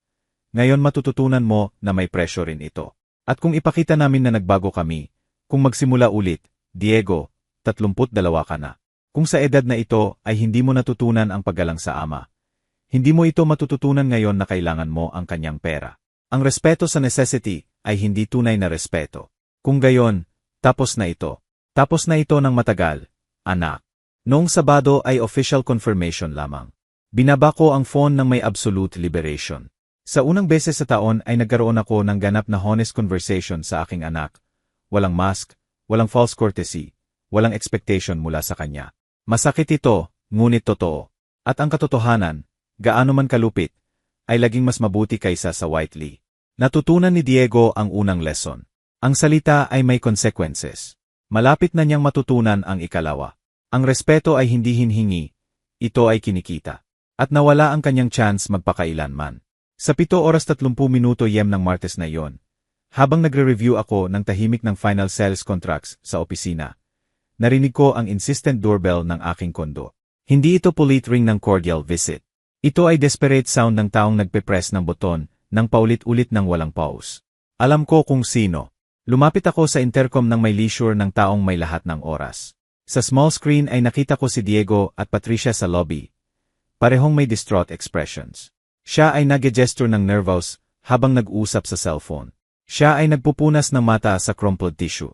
Ngayon matututunan mo na may presyo rin ito. At kung ipakita namin na nagbago kami, kung magsimula ulit, Diego, 32 ka na. Kung sa edad na ito ay hindi mo natutunan ang paggalang sa ama, hindi mo ito matututunan ngayon na kailangan mo ang kanyang pera. Ang respeto sa necessity ay hindi tunay na respeto. Kung gayon, tapos na ito. Tapos na ito ng matagal, anak. Noong Sabado ay official confirmation lamang. Binaba ko ang phone ng may absolute liberation. Sa unang beses sa taon ay nagkaroon ako ng ganap na honest conversation sa aking anak. Walang mask, walang false courtesy, walang expectation mula sa kanya. Masakit ito, ngunit totoo. At ang katotohanan, gaano man kalupit, ay laging mas mabuti kaysa sa Whiteley. Natutunan ni Diego ang unang lesson. Ang salita ay may consequences. Malapit na niyang matutunan ang ikalawa. Ang respeto ay hindi hinhingi, ito ay kinikita. At nawala ang kanyang chance magpakailanman. Sa 7:30 ng Martes na iyon, habang nagre-review ako ng tahimik ng final sales contracts sa opisina, narinig ko ang insistent doorbell ng aking kondo. Hindi ito polite ring ng cordial visit. Ito ay desperate sound ng taong nagpe-press ng boton ng paulit-ulit ng walang pause. Alam ko kung sino. Lumapit ako sa intercom ng may leisure ng taong may lahat ng oras. Sa small screen ay nakita ko si Diego at Patricia sa lobby. Parehong may distraught expressions. Siya ay nag-gesture ng nervous habang nag-usap sa cellphone. Siya ay nagpupunas ng mata sa crumpled tissue.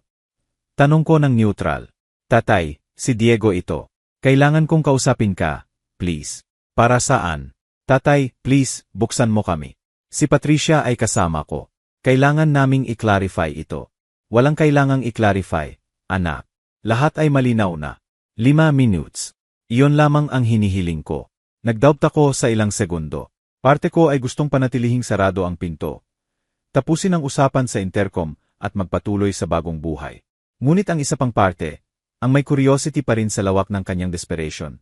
Tanong ko ng neutral. Tatay, si Diego ito. Kailangan kong kausapin ka, please. Para saan? Tatay, please, buksan mo kami. Si Patricia ay kasama ko. Kailangan naming i-clarify ito. Walang kailangang i-clarify, anak. Lahat ay malinaw na. 5 minutes. Iyon lamang ang hinihiling ko. Nag-doubt ako sa ilang segundo. Parte ko ay gustong panatilihing sarado ang pinto. Tapusin ang usapan sa intercom at magpatuloy sa bagong buhay. Ngunit ang isa pang parte, ang may curiosity pa rin sa lawak ng kanyang desperation,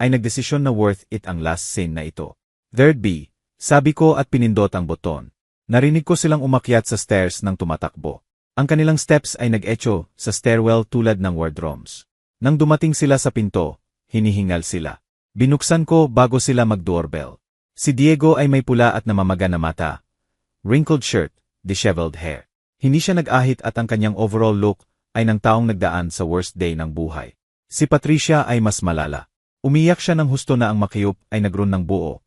ay nagdesisyon na worth it ang last scene na ito. Third B, sabi ko at pinindot ang boton. Narinig ko silang umakyat sa stairs ng tumatakbo. Ang kanilang steps ay nag-echo sa stairwell tulad ng wardrooms. Nang dumating sila sa pinto, hinihingal sila. Binuksan ko bago sila mag-doorbell. Si Diego ay may pula at namamaga na mata. Wrinkled shirt, disheveled hair. Hindi siya nag-ahit at ang kanyang overall look ay ng taong nagdaan sa worst day ng buhay. Si Patricia ay mas malala. Umiyak siya ng husto na ang makiyop ay nagrun ng buo.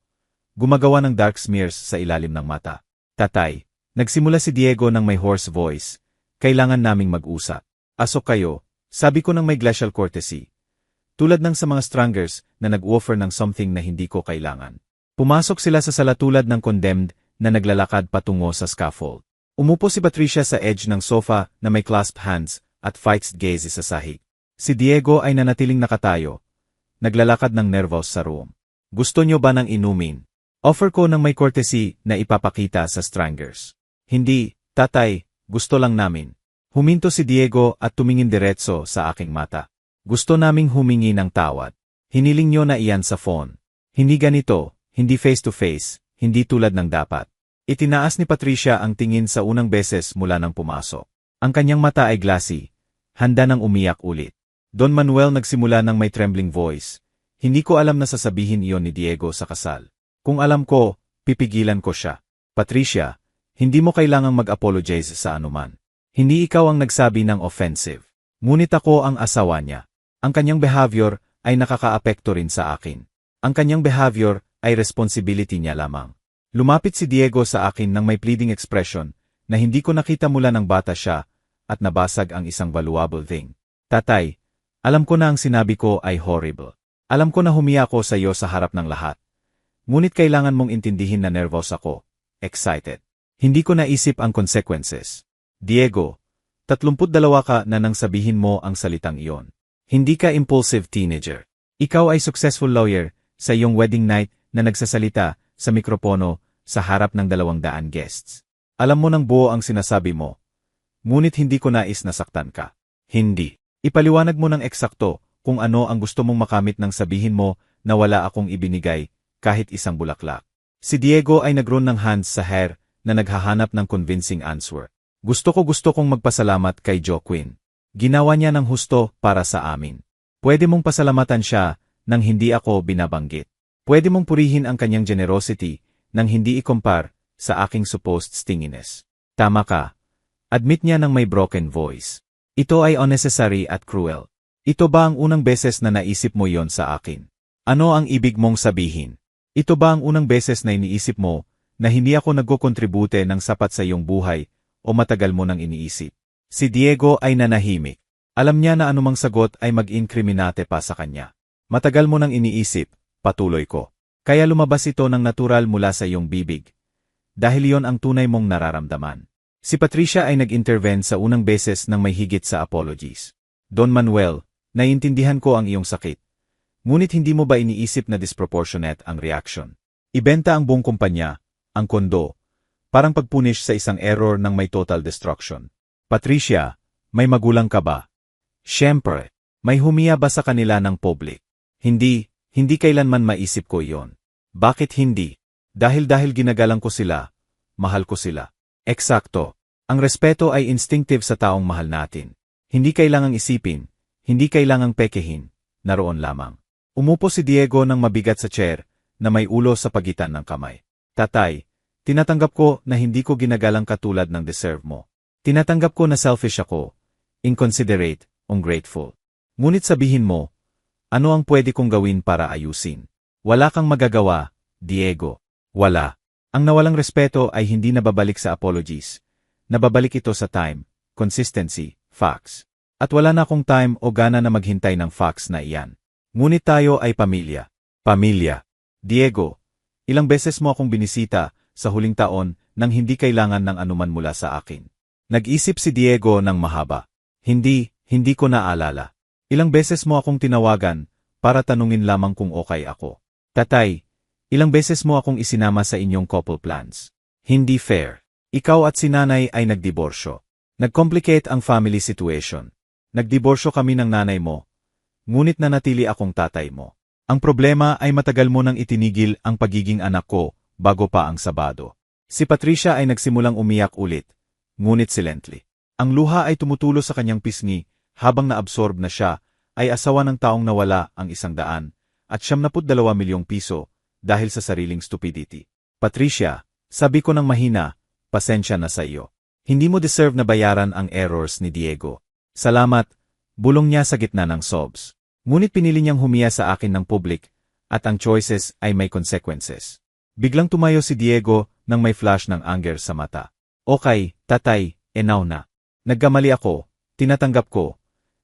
Gumagawa ng dark smears sa ilalim ng mata. Tatay, nagsimula si Diego ng may hoarse voice. Kailangan naming mag-usap. Asok kayo, sabi ko ng may glacial courtesy. Tulad ng sa mga strangers na nag-offer ng something na hindi ko kailangan. Pumasok sila sa sala tulad ng condemned na naglalakad patungo sa scaffold. Umupo si Patricia sa edge ng sofa na may clasped hands at fixed gaze sa sahig. Si Diego ay nanatiling nakatayo. Naglalakad ng nervous sa room. Gusto niyo ba ng inumin? Offer ko ng may courtesy na ipapakita sa strangers. Hindi, tatay, gusto lang namin. Huminto si Diego at tumingin diretso sa aking mata. Gusto naming humingi ng tawad. Hiniling niyo na iyan sa phone. Hindi ganito, hindi face-to-face, hindi tulad ng dapat. Itinaas ni Patricia ang tingin sa unang beses mula nang pumasok. Ang kanyang mata ay glassy. Handa nang umiyak ulit. Don Manuel nagsimula ng may trembling voice. Hindi ko alam na sasabihin iyon ni Diego sa kasal. Kung alam ko, pipigilan ko siya. Patricia, hindi mo kailangang mag-apologize sa anuman. Hindi ikaw ang nagsabi ng offensive. Ngunit ako ang asawa niya. Ang kanyang behavior ay nakakaapekto rin sa akin. Ang kanyang behavior ay responsibility niya lamang. Lumapit si Diego sa akin ng may pleading expression na hindi ko nakita mula ng bata siya at nabasag ang isang valuable thing. Tatay, alam ko na ang sinabi ko ay horrible. Alam ko na humiya ako sa iyo sa harap ng lahat. Ngunit kailangan mong intindihin na nervous ako. Excited. Hindi ko naisip ang consequences. Diego, 32 ka na nang sabihin mo ang salitang iyon. Hindi ka impulsive teenager. Ikaw ay successful lawyer sa iyong wedding night na nagsasalita sa mikropono, sa harap ng 200 guests. Alam mo ng buo ang sinasabi mo. Ngunit hindi ko nais na saktan ka. Hindi. Ipaliwanag mo ng eksakto kung ano ang gusto mong makamit nang sabihin mo na wala akong ibinigay kahit isang bulaklak. Si Diego ay nagron ng hands sa hair na naghahanap ng convincing answer. Gusto kong magpasalamat kay Joaquin. Ginawa niya ng husto para sa amin. Pwede mong pasalamatan siya nang hindi ako binabanggit. Pwede mong purihin ang kanyang generosity nang hindi ikumpar sa aking supposed stinginess. Tama ka. Admit niya ng may broken voice. Ito ay unnecessary at cruel. Ito ba ang unang beses na naisip mo yon sa akin? Ano ang ibig mong sabihin? Ito ba ang unang beses na iniisip mo na hindi ako nagkokontribute ng sapat sa iyong buhay o matagal mo nang iniisip? Si Diego ay nanahimik. Alam niya na anumang sagot ay mag-inkriminate pa sa kanya. Matagal mo nang iniisip, patuloy ko. Kaya lumabas ito ng natural mula sa iyong bibig. Dahil iyon ang tunay mong nararamdaman. Si Patricia ay nag-intervene sa unang beses nang may higit sa apologies. Don Manuel, naiintindihan ko ang iyong sakit. Ngunit hindi mo ba iniisip na disproportionate ang reaction? Ibenta ang buong kumpanya, ang kondo, parang pagpunish sa isang error ng may total destruction. Patricia, may magulang ka ba? Siyempre, may humiya ba sa kanila ng public? Hindi kailanman maisip ko iyon. Bakit hindi? Dahil ginagalang ko sila, mahal ko sila. Eksakto. Ang respeto ay instinctive sa taong mahal natin. Hindi kailangang isipin, hindi kailangang pekehin, naroon lamang. Umupo si Diego ng mabigat sa chair na may ulo sa pagitan ng kamay. Tatay, tinatanggap ko na hindi ko ginagalang katulad ng deserve mo. Tinatanggap ko na selfish ako, inconsiderate, ungrateful. Ngunit sabihin mo, ano ang pwede kong gawin para ayusin? Wala kang magagawa, Diego. Wala. Ang nawalang respeto ay hindi nababalik sa apologies. Nababalik ito sa time, consistency, facts. At wala na akong time o gana na maghintay ng facts na iyan. Ngunit tayo ay pamilya. Pamilya. Diego, ilang beses mo akong binisita sa huling taon nang hindi kailangan ng anuman mula sa akin. Nag-isip si Diego ng mahaba. Hindi ko naalala. Ilang beses mo akong tinawagan para tanungin lamang kung okay ako. Tatay, ilang beses mo akong isinama sa inyong couple plans. Hindi fair. Ikaw at si nanay ay nagdiborsyo. Nag-complicate ang family situation. Nagdiborsyo kami ng nanay mo. Ngunit nanatili akong tatay mo. Ang problema ay matagal mo nang itinigil ang pagiging anak ko bago pa ang Sabado. Si Patricia ay nagsimulang umiyak ulit. Ngunit silently. Ang luha ay tumutulo sa kanyang pisngi habang naabsorb na siya ay asawa ng taong nawala ang 100 at 72 milyong piso dahil sa sariling stupidity. Patricia, sabi ko ng mahina, pasensya na sa iyo. Hindi mo deserve na bayaran ang errors ni Diego. Salamat, bulong niya sa gitna ng sobs. Ngunit pinili niyang humiya sa akin ng public at ang choices ay may consequences. Biglang tumayo si Diego nang may flash ng anger sa mata. Okay, tatay, enough na. Nagkamali ako, tinatanggap ko.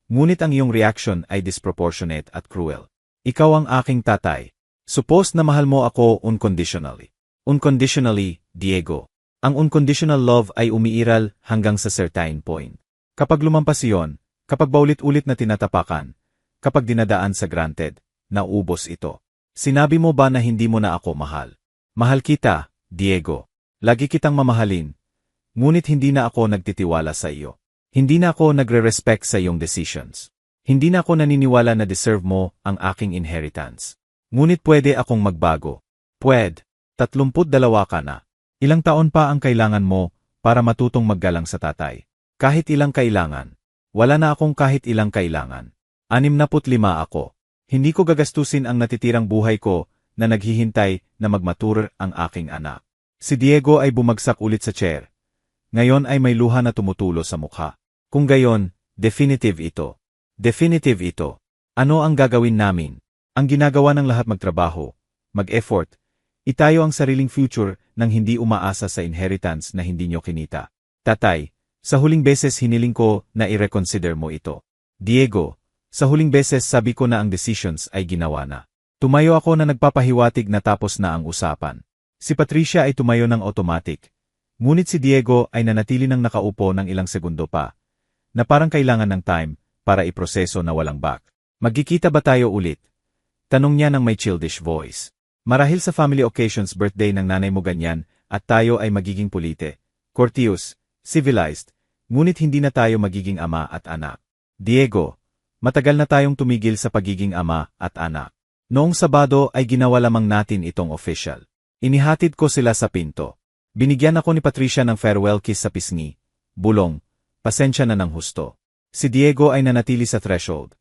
Ngunit ang iyong reaction ay disproportionate at cruel. Ikaw ang aking tatay. Suppose na mahal mo ako unconditionally. Unconditionally, Diego. Ang unconditional love ay umiiral hanggang sa certain point. Kapag lumampas iyon, kapag paulit-ulit na tinatapakan, kapag dinadaan sa granted, naubos ito. Sinabi mo ba na hindi mo na ako mahal? Mahal kita, Diego. Lagi kitang mamahalin. Ngunit hindi na ako nagtitiwala sa iyo. Hindi na ako nagre-respect sa iyong decisions. Hindi na ako naniniwala na deserve mo ang aking inheritance. Ngunit pwede akong magbago. Pwede. 32 ka na. Ilang taon pa ang kailangan mo para matutong maggalang sa tatay. Kahit ilang kailangan. Wala na akong kahit ilang kailangan. 65 ako. Hindi ko gagastusin ang natitirang buhay ko na naghihintay na magmature ang aking anak. Si Diego ay bumagsak ulit sa chair. Ngayon ay may luha na tumutulo sa mukha. Kung gayon, definitive ito. Definitive ito. Ano ang gagawin namin? Ang ginagawa ng lahat magtrabaho, mag-effort, itayo ang sariling future nang hindi umaasa sa inheritance na hindi nyo kinita. Tatay, sa huling beses hiniling ko na i-reconsider mo ito. Diego, sa huling beses sabi ko na ang decisions ay ginawa na. Tumayo ako na nagpapahiwatig na tapos na ang usapan. Si Patricia ay tumayo ng automatic. Ngunit si Diego ay nanatili nang nakaupo ng ilang segundo pa, na parang kailangan ng time para iproseso na walang back. Magkikita ba tayo ulit? Tanong niya ng may childish voice. Marahil sa family occasions birthday ng nanay mo ganyan, at tayo ay magiging polite, courteous, civilized, ngunit hindi na tayo magiging ama at anak. Diego, matagal na tayong tumigil sa pagiging ama at anak. Noong Sabado ay ginawa lamang natin itong official. Inihatid ko sila sa pinto. Binigyan ako ni Patricia ng farewell kiss sa pisngi. Bulong, pasensya na ng husto. Si Diego ay nanatili sa threshold.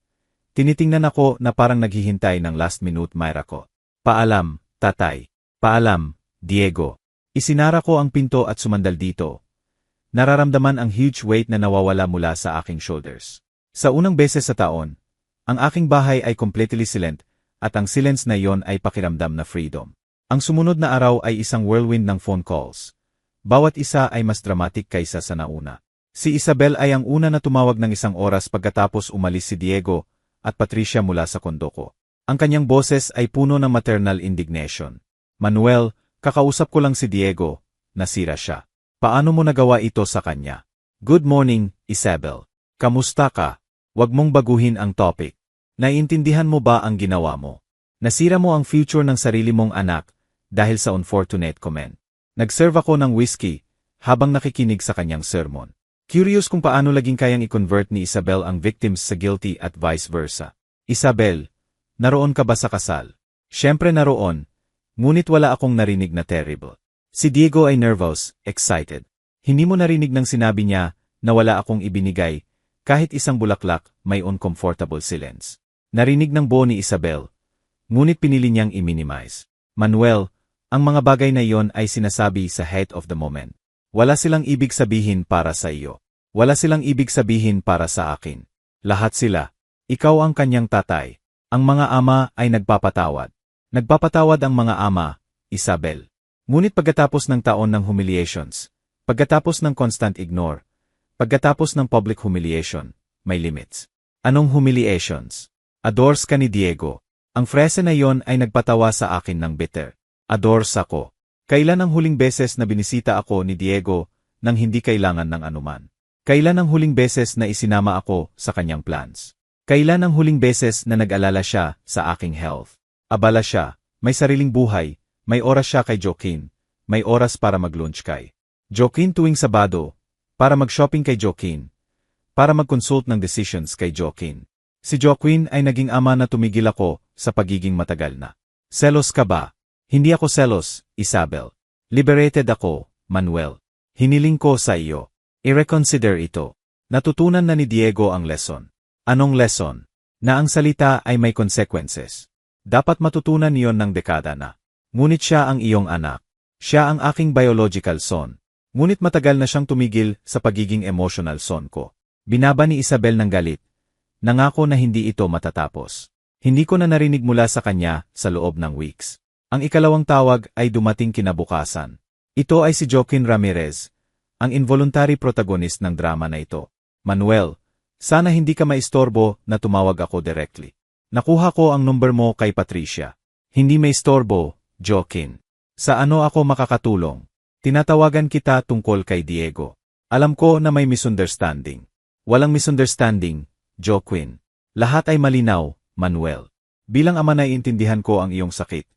Tinitingnan ako na parang naghihintay ng last minute miracle. Paalam, tatay. Paalam, Diego. Isinara ko ang pinto at sumandal dito. Nararamdaman ang huge weight na nawawala mula sa aking shoulders. Sa unang beses sa taon, ang aking bahay ay completely silent, at ang silence na iyon ay pakiramdam na freedom. Ang sumunod na araw ay isang whirlwind ng phone calls. Bawat isa ay mas dramatic kaysa sa nauna. Si Isabel ay ang una na tumawag ng 1 oras pagkatapos umalis si Diego at Patricia mula sa kondo ko. Ang kanyang boses ay puno ng maternal indignation. Manuel, kakausap ko lang si Diego, nasira siya. Paano mo nagawa ito sa kanya? Good morning, Isabel. Kamusta ka? Huwag mong baguhin ang topic. Naiintindihan mo ba ang ginawa mo? Nasira mo ang future ng sarili mong anak dahil sa unfortunate comment. Nag-serve ako ng whiskey habang nakikinig sa kanyang sermon. Curious kung paano laging kayang i-convert ni Isabel ang victims sa guilty at vice versa. Isabel, naroon ka ba sa kasal? Siyempre naroon, ngunit wala akong narinig na terrible. Si Diego ay nervous, excited. Hindi mo narinig nang sinabi niya na wala akong ibinigay, kahit isang bulaklak, may uncomfortable silence. Narinig ng buo ni Isabel, ngunit pinili niyang i-minimize. Manuel, ang mga bagay na iyon ay sinasabi sa heat of the moment. Wala silang ibig sabihin para sa iyo. Wala silang ibig sabihin para sa akin. Lahat sila. Ikaw ang kanyang tatay. Ang mga ama ay nagpapatawad. Nagpapatawad ang mga ama, Isabel. Ngunit pagkatapos ng taon ng humiliations, pagkatapos ng constant ignore, pagkatapos ng public humiliation, may limits. Anong humiliations? Adores ka ni Diego. Ang frase na iyon ay nagpatawa sa akin ng bitter. Adores ako. Kailan ang huling beses na binisita ako ni Diego nang hindi kailangan ng anuman? Kailan ang huling beses na isinama ako sa kanyang plans? Kailan ang huling beses na nag-alala siya sa aking health? Abala siya, may sariling buhay, may oras siya kay Joaquin, may oras para mag-lunch kay Joaquin tuwing Sabado, para mag-shopping kay Joaquin, para mag-consult ng decisions kay Joaquin. Si Joaquin ay naging ama na tumigil ako sa pagiging matagal na. Selos ka ba? Hindi ako selos, Isabel. Liberated ako, Manuel. Hiniling ko sa iyo. I-reconsider ito. Natutunan na ni Diego ang lesson. Anong lesson? Na ang salita ay may consequences. Dapat matutunan niyon ng dekada na. Ngunit siya ang iyong anak. Siya ang aking biological son. Ngunit matagal na siyang tumigil sa pagiging emotional son ko. Binaba ni Isabel ng galit. Nangako na hindi ito matatapos. Hindi ko na narinig mula sa kanya sa loob ng weeks. Ang ikalawang tawag ay dumating kinabukasan. Ito ay si Joaquin Ramirez, ang involuntary protagonist ng drama na ito. Manuel, sana hindi ka maistorbo na tumawag ako directly. Nakuha ko ang number mo kay Patricia. Hindi maistorbo, Joaquin. Sa ano ako makakatulong? Tinatawagan kita tungkol kay Diego. Alam ko na may misunderstanding. Walang misunderstanding, Joaquin. Lahat ay malinaw, Manuel. Bilang ama naiintindihan ko ang iyong sakit.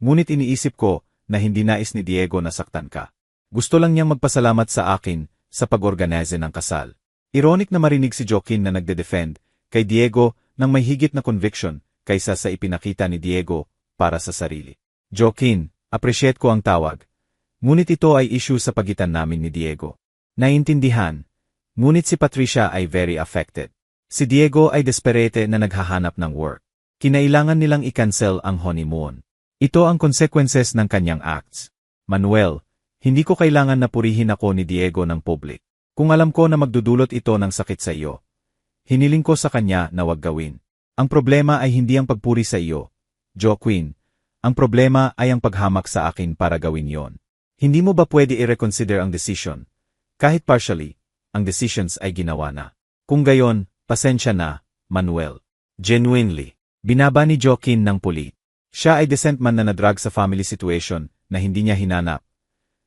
Ngunit iniisip ko na hindi nais ni Diego na saktan ka. Gusto lang niyang magpasalamat sa akin sa pag-organize ng kasal. Ironic na marinig si Joaquin na nagde-defend kay Diego ng may higit na conviction kaysa sa ipinakita ni Diego para sa sarili. Joaquin, appreciate ko ang tawag. Ngunit ito ay issue sa pagitan namin ni Diego. Naiintindihan. Ngunit si Patricia ay very affected. Si Diego ay desperate na naghahanap ng work. Kinailangan nilang i-cancel ang honeymoon. Ito ang consequences ng kanyang acts. Manuel, hindi ko kailangan na purihin ako ni Diego ng public. Kung alam ko na magdudulot ito ng sakit sa iyo, hiniling ko sa kanya na wag gawin. Ang problema ay hindi ang pagpuri sa iyo, Joaquin. Ang problema ay ang paghamak sa akin para gawin yon. Hindi mo ba pwede i-reconsider ang decision? Kahit partially, ang decisions ay ginawa na. Kung gayon, pasensya na, Manuel. Genuinely. Binaba ni Joaquin ng pulit. Siya ay decent man na nadrag sa family situation na hindi niya hinanap.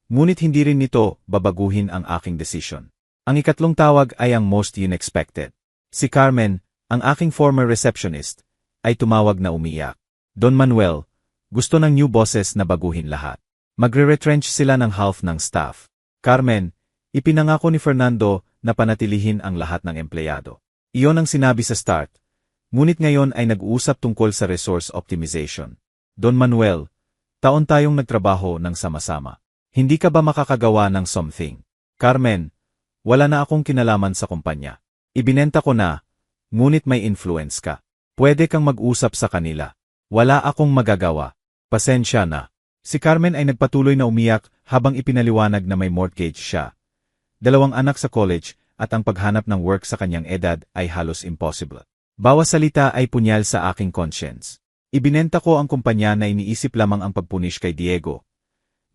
Ngunit hindi rin nito babaguhin ang aking decision. Ang ikatlong tawag ay ang most unexpected. Si Carmen, ang aking former receptionist, ay tumawag na umiyak. Don Manuel, Gusto ng new bosses na baguhin lahat. Magre-retrench sila ng half ng staff. Carmen, ipinangako ni Fernando na panatilihin ang lahat ng empleyado. Iyon ang sinabi sa start. Ngunit ngayon ay nag-uusap tungkol sa resource optimization. Don Manuel, taon tayong nagtrabaho ng sama-sama. Hindi ka ba makakagawa ng something? Carmen, wala na akong kinalaman sa kumpanya. Ibinenta ko na, ngunit may influence ka. Pwede kang mag-usap sa kanila. Wala akong magagawa. Pasensya na. Si Carmen ay nagpatuloy na umiyak habang ipinaliwanag na may mortgage siya. 2 anak sa college at ang paghanap ng work sa kanyang edad ay halos impossible. Bawat salita ay punyal sa aking conscience. Ibinenta ko ang kumpanya na iniisip lamang ang pagpunish kay Diego.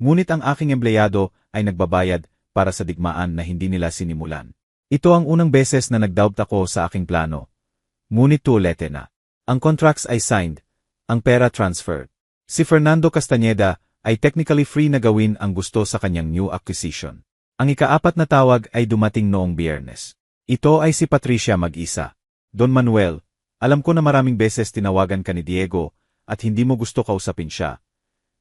Ngunit ang aking empleyado ay nagbabayad para sa digmaan na hindi nila sinimulan. Ito ang unang beses na nag-doubt ako sa aking plano. Ngunit tuulete na. Ang contracts ay signed, ang pera transferred. Si Fernando Castañeda ay technically free na gawin ang gusto sa kanyang new acquisition. Ang ika-4 na tawag ay dumating noong Biyernes. Ito ay si Patricia mag-isa. Don Manuel, alam ko na maraming beses tinawagan ka ni Diego at hindi mo gusto kausapin siya.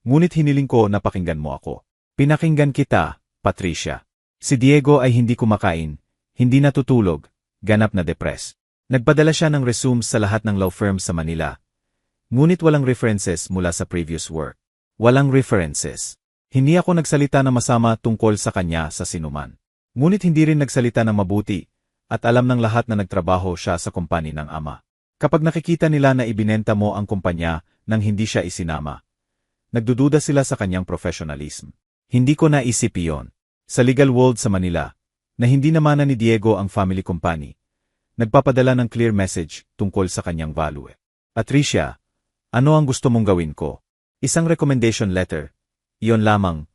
Ngunit hiniling ko na pakinggan mo ako. Pinakinggan kita, Patricia. Si Diego ay hindi kumakain, hindi natutulog, ganap na depressed. Nagpadala siya ng resumes sa lahat ng law firms sa Manila. Ngunit walang references mula sa previous work. Walang references. Hindi ako nagsalita na masama tungkol sa kanya sa sinuman. Ngunit hindi rin nagsalita ng mabuti, at alam ng lahat na nagtrabaho siya sa kumpanya ng ama. Kapag nakikita nila na ibinenta mo ang kumpanya nang hindi siya isinama, nagdududa sila sa kanyang professionalism. Hindi ko naisip iyon. Sa legal world sa Manila, na hindi naman ni Diego ang family company, nagpapadala ng clear message tungkol sa kanyang value. Patricia, ano ang gusto mong gawin ko? Isang recommendation letter, iyon lamang,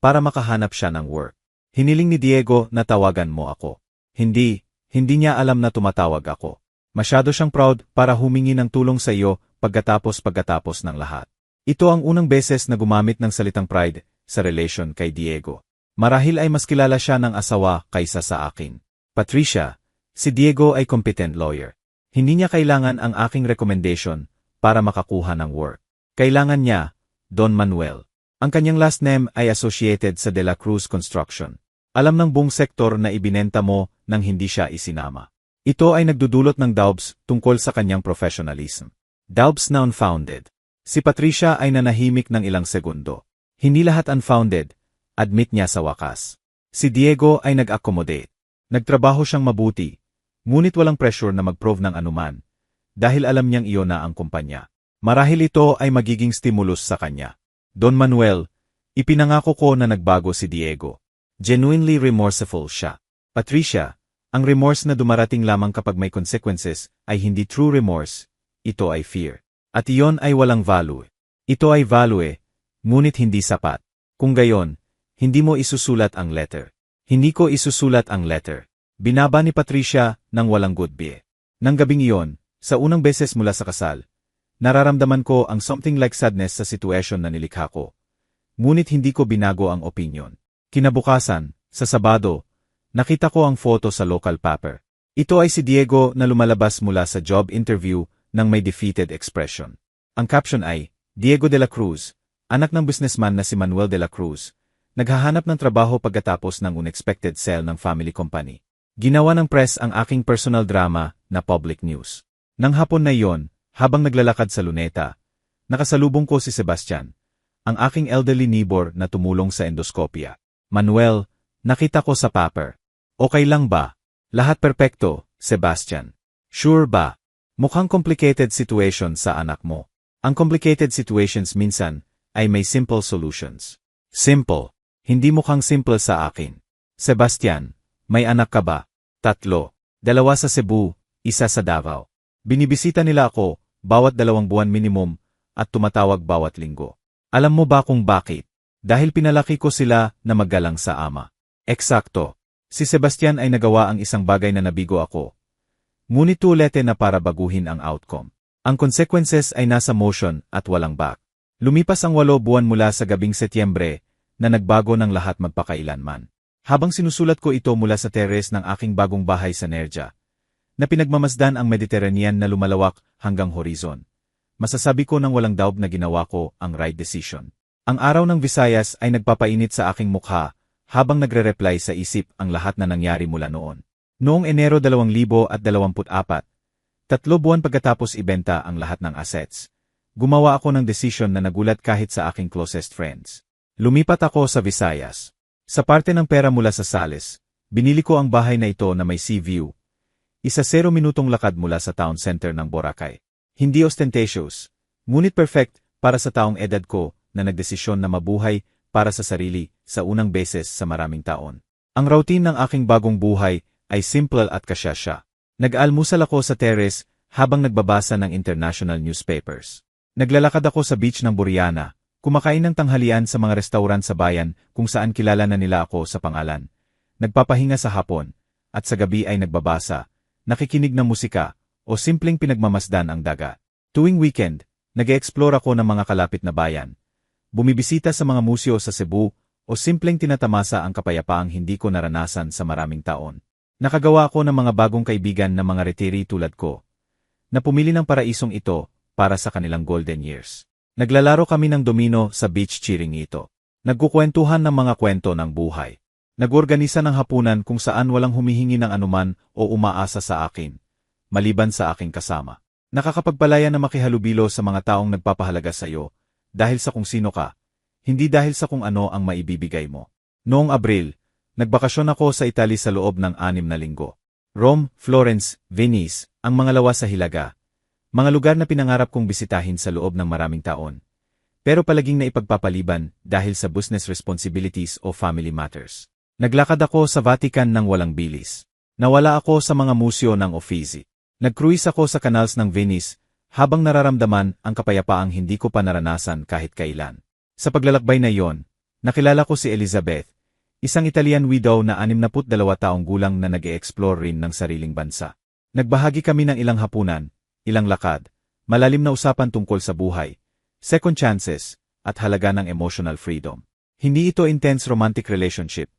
para makahanap siya ng work. Hiniling ni Diego na tawagan mo ako. Hindi niya alam na tumatawag ako. Masyado siyang proud para humingi ng tulong sa iyo pagkatapos ng lahat. Ito ang unang beses na gumamit ng salitang pride sa relation kay Diego. Marahil ay mas kilala siya ng asawa kaysa sa akin. Patricia, si Diego ay competent lawyer. Hindi niya kailangan ang aking recommendation para makakuha ng work. Kailangan niya, Don Manuel. Ang kanyang last name ay associated sa De La Cruz Construction. Alam ng buong sektor na ibinenta mo nang hindi siya isinama. Ito ay nagdudulot ng doubts tungkol sa kanyang professionalism. Doubts na unfounded. Si Patricia ay nanahimik ng ilang segundo. Hindi lahat unfounded, admit niya sa wakas. Si Diego ay nag-accommodate. Nagtrabaho siyang mabuti, ngunit walang pressure na mag-prove ng anuman, dahil alam niyang iyon na ang kumpanya. Marahil ito ay magiging stimulus sa kanya. Don Manuel, ipinangako ko na nagbago si Diego. Genuinely remorseful siya. Patricia, ang remorse na dumarating lamang kapag may consequences ay hindi true remorse, ito ay fear. At iyon ay walang value. Ito ay value, ngunit hindi sapat. Kung gayon, hindi mo isusulat ang letter. Hindi ko isusulat ang letter. Binaba ni Patricia nang walang goodbye. Nang gabing iyon, sa unang beses mula sa kasal, nararamdaman ko ang something like sadness sa sitwasyon na nilikha ko. Ngunit hindi ko binago ang opinion. Kinabukasan, sa Sabado, nakita ko ang photo sa local paper. Ito ay si Diego na lumalabas mula sa job interview nang may defeated expression. Ang caption ay, Diego de la Cruz, anak ng businessman na si Manuel de la Cruz, naghahanap ng trabaho pagkatapos ng unexpected sale ng family company. Ginawa ng press ang aking personal drama na public news. Nang hapon na iyon, habang naglalakad sa Luneta, nakasalubong ko si Sebastian, ang aking elderly neighbor na tumulong sa endoskopya. Manuel, nakita ko sa paper. Okay lang ba? Lahat perpekto, Sebastian. Sure ba? Mukhang complicated situation sa anak mo. Ang complicated situations minsan ay may simple solutions. Simple. Hindi mukhang simple sa akin. Sebastian, may anak ka ba? 3. 2 sa Cebu, 1 sa Davao. Binibisita nila ako, bawat 2 buwan minimum, at tumatawag bawat linggo. Alam mo ba kung bakit? Dahil pinalaki ko sila na magalang sa ama. Eksakto. Si Sebastian ay nagawa ang isang bagay na nabigo ako. Ngunit tulete na para baguhin ang outcome. Ang consequences ay nasa motion at walang back. Lumipas ang 8 buwan mula sa gabing Setyembre, na nagbago ng lahat magpakailanman. Habang sinusulat ko ito mula sa terrace ng aking bagong bahay sa Nerja, na pinagmamasdan ang Mediterranean na lumalawak hanggang horizon, masasabi ko nang walang doubt na ginawa ko ang right decision. Ang araw ng Visayas ay nagpapainit sa aking mukha habang nagre-reply sa isip ang lahat na nangyari mula noon. Noong Enero 2024, 3 buwan pagkatapos ibenta ang lahat ng assets, gumawa ako ng desisyon na nagulat kahit sa aking closest friends. Lumipat ako sa Visayas. Sa parte ng pera mula sa Sales, binili ko ang bahay na ito na may sea view. Isa 0 minutong lakad mula sa town center ng Boracay. Hindi ostentatious, ngunit perfect para sa taong edad ko na nagdesisyon na mabuhay para sa sarili sa unang beses sa maraming taon. Ang routine ng aking bagong buhay ay simple at kasyasya. Nag-almusal ako sa terrace habang nagbabasa ng international newspapers. Naglalakad ako sa beach ng Buriana, kumakain ng tanghalian sa mga restaurant sa bayan kung saan kilala na nila ako sa pangalan. Nagpapahinga sa hapon, at sa gabi ay nagbabasa, nakikinig ng musika, o simpleng pinagmamasdan ang dagat. Tuwing weekend, nag-e-explore ako ng mga kalapit na bayan. Bumibisita sa mga museo sa Cebu, o simpleng tinatamasa ang kapayapaang hindi ko naranasan sa maraming taon. Nakagawa ako ng mga bagong kaibigan na mga retiree tulad ko, na pumili ng paraisong ito para sa kanilang golden years. Naglalaro kami ng domino sa beach cheering ito. Nagkukwentuhan ng mga kwento ng buhay. Nag-organisa ng hapunan kung saan walang humihingi ng anuman o umaasa sa akin, maliban sa aking kasama. Nakakapagpalaya na makihalubilo sa mga taong nagpapahalaga sa iyo, dahil sa kung sino ka, hindi dahil sa kung ano ang maibibigay mo. Noong Abril, nagbakasyon ako sa Italy sa loob ng 6 na linggo. Rome, Florence, Venice, ang mga lawas sa Hilaga. Mga lugar na pinangarap kong bisitahin sa loob ng maraming taon. Pero palaging naipagpapaliban dahil sa business responsibilities o family matters. Naglakad ako sa Vatican ng walang bilis. Nawala ako sa mga museo ng Uffizi. Nag-cruise ako sa canals ng Venice habang nararamdaman ang kapayapaang hindi ko pa naranasan kahit kailan. Sa paglalakbay na iyon, nakilala ko si Elizabeth, isang Italian widow na 62 taong gulang na nag-e-explore rin ng sariling bansa. Nagbahagi kami ng ilang hapunan, ilang lakad, malalim na usapan tungkol sa buhay, second chances, at halaga ng emotional freedom. Hindi ito intense romantic relationship,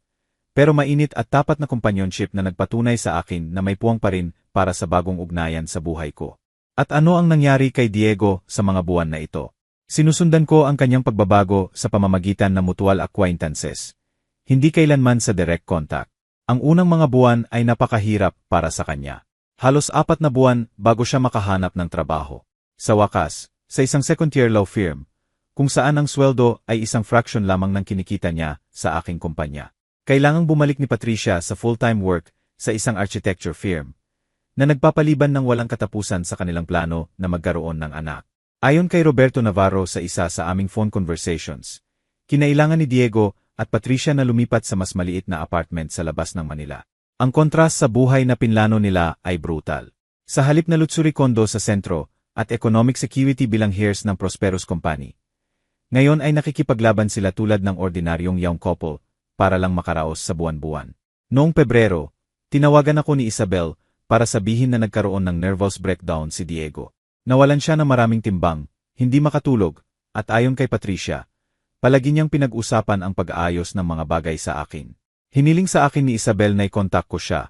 pero mainit at tapat na companionship na nagpatunay sa akin na may puwang pa rin para sa bagong ugnayan sa buhay ko. At ano ang nangyari kay Diego sa mga buwan na ito? Sinusundan ko ang kanyang pagbabago sa pamamagitan ng mutual acquaintances. Hindi kailanman sa direct contact. Ang unang mga buwan ay napakahirap para sa kanya. Halos 4 na buwan bago siya makahanap ng trabaho. Sa wakas, sa isang second-tier law firm, kung saan ang sweldo ay isang fraction lamang ng kinikita niya sa aking kumpanya. Kailangang bumalik ni Patricia sa full-time work sa isang architecture firm na nagpapaliban ng walang katapusan sa kanilang plano na magkaroon ng anak. Ayon kay Roberto Navarro sa isa sa aming phone conversations, kinailangan ni Diego at Patricia na lumipat sa mas maliit na apartment sa labas ng Manila. Ang kontrast sa buhay na pinlano nila ay brutal. Sa halip na luxury condo sa sentro at economic security bilang heirs ng prosperous company, ngayon ay nakikipaglaban sila tulad ng ordinaryong young couple para lang makaraos sa buwan-buwan. Noong Pebrero, tinawagan ako ni Isabel para sabihin na nagkaroon ng nervous breakdown si Diego. Nawalan siya ng maraming timbang, hindi makatulog, at ayon kay Patricia, palagi niyang pinag-usapan ang pag-aayos ng mga bagay sa akin. Hiniling sa akin ni Isabel na i-contact ko siya.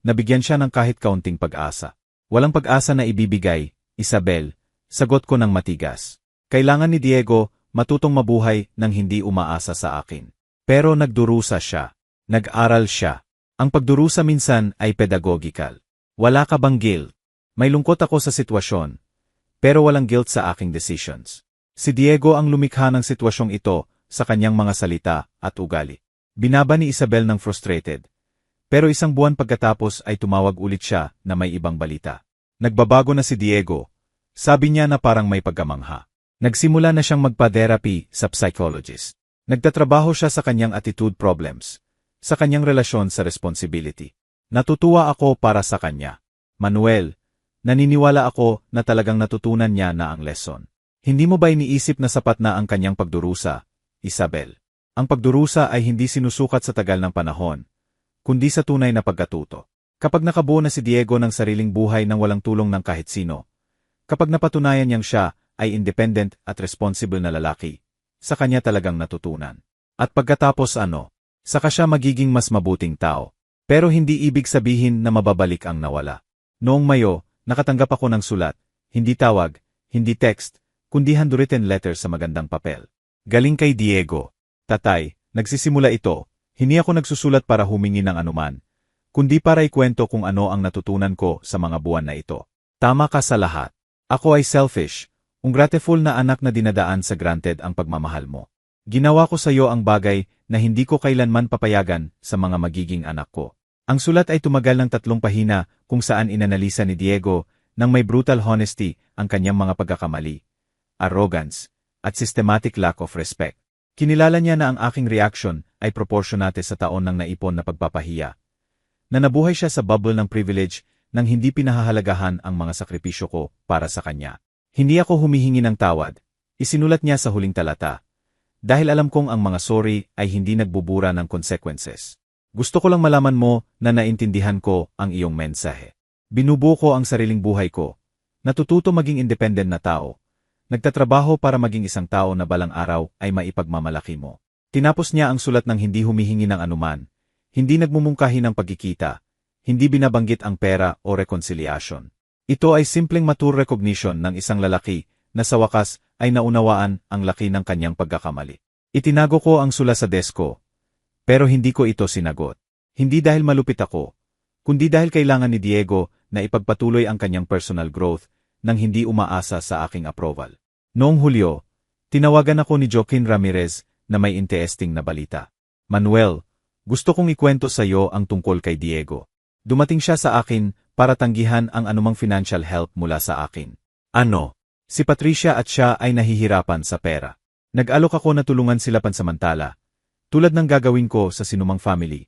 Nabigyan siya ng kahit kaunting pag-asa. Walang pag-asa na ibibigay, Isabel, sagot ko ng matigas. Kailangan ni Diego matutong mabuhay nang hindi umaasa sa akin. Pero nagdurusa siya. Nag-aral siya. Ang pagdurusa minsan ay pedagogical. Wala ka bang guilt? May lungkot ako sa sitwasyon, pero walang guilt sa aking decisions. Si Diego ang lumikha ng sitwasyong ito sa kanyang mga salita at ugali. Binaba ni Isabel ng frustrated. Pero isang buwan pagkatapos ay tumawag ulit siya na may ibang balita. Nagbabago na si Diego. Sabi niya na parang may pagkamangha. Nagsimula na siyang magpa-therapy sa psychologist. Nagtatrabaho siya sa kanyang attitude problems, sa kanyang relasyon sa responsibility. Natutuwa ako para sa kanya. Manuel, naniniwala ako na talagang natutunan niya na ang lesson. Hindi mo ba iniisip na sapat na ang kanyang pagdurusa, Isabel? Ang pagdurusa ay hindi sinusukat sa tagal ng panahon, kundi sa tunay na pagkatuto. Kapag nakabuo na si Diego ng sariling buhay nang walang tulong ng kahit sino, kapag napatunayan niyang siya ay independent at responsible na lalaki, sa kanya talagang natutunan. At pagkatapos saka siya magiging mas mabuting tao. Pero hindi ibig sabihin na mababalik ang nawala. Noong Mayo, nakatanggap ako ng sulat, hindi tawag, hindi text, kundi handwritten letter sa magandang papel. Galing kay Diego. Tatay, nagsisimula ito, hindi ako nagsusulat para humingi ng anuman, kundi para ikwento kung ano ang natutunan ko sa mga buwan na ito. Tama ka sa lahat. Ako ay selfish, ungrateful na anak na dinadaan sa granted ang pagmamahal mo. Ginawa ko sa iyo ang bagay na hindi ko kailanman papayagan sa mga magiging anak ko. Ang sulat ay tumagal ng 3 pahina kung saan inanalisa ni Diego ng may brutal honesty ang kanyang mga pagkakamali, arrogance, at systematic lack of respect. Kinilala niya na ang aking reaction ay proporsyonate sa taon ng naipon na pagpapahiya. Na nabuhay siya sa bubble ng privilege nang hindi pinahahalagahan ang mga sakripisyo ko para sa kanya. Hindi ako humihingi ng tawad, isinulat niya sa huling talata. Dahil alam kong ang mga sorry ay hindi nagbubura ng consequences. Gusto ko lang malaman mo na naintindihan ko ang iyong mensahe. Binubuo ko ang sariling buhay ko. Natututo maging independent na tao. Nagtatrabaho para maging isang tao na balang araw ay maipagmamalaki mo. Tinapos niya ang sulat ng hindi humihingi ng anuman, hindi nagmumungkahi ng pagkikita, hindi binabanggit ang pera o reconciliation. Ito ay simpleng mature recognition ng isang lalaki na sa wakas ay naunawaan ang laki ng kanyang pagkakamali. Itinago ko ang sulat sa desko, pero hindi ko ito sinagot. Hindi dahil malupit ako, kundi dahil kailangan ni Diego na ipagpatuloy ang kanyang personal growth nang hindi umaasa sa aking approval. Noong Hulyo, tinawagan ako ni Joaquin Ramirez na may interesting na balita. Manuel, gusto kong ikwento sa iyo ang tungkol kay Diego. Dumating siya sa akin para tanggihan ang anumang financial help mula sa akin. Ano? Si Patricia at siya ay nahihirapan sa pera. Nag-alok ako na tulungan sila pansamantala, tulad ng gagawin ko sa sinumang family.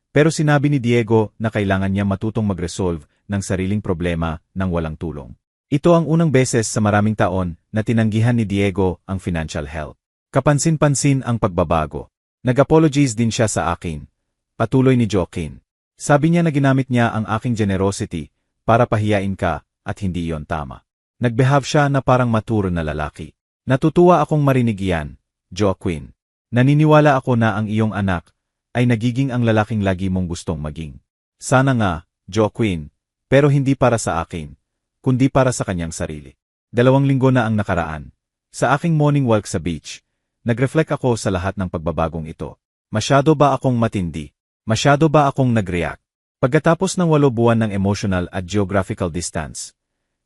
Pero sinabi ni Diego na kailangan niya matutong mag-resolve ng sariling problema nang walang tulong. Ito ang unang beses sa maraming taon na tinanggihan ni Diego ang financial help. Kapansin-pansin ang pagbabago. Nag-apologize din siya sa akin. Patuloy ni Joaquin. Sabi niya na ginamit niya ang aking generosity para pahiyain ka at hindi iyon tama. Nagbehave siya na parang mature na lalaki. Natutuwa akong marinig iyan, Joaquin. Naniniwala ako na ang iyong anak ay nagiging ang lalaking lagi mong gustong maging. Sana nga, Joaquin, pero hindi para sa akin, kundi para sa kanyang sarili. 2 linggo na ang nakaraan. Sa aking morning walk sa beach, nag-reflect ako sa lahat ng pagbabagong ito. Masyado ba akong matindi? Masyado ba akong nag-react? Pagkatapos ng 8 buwan ng emotional at geographical distance,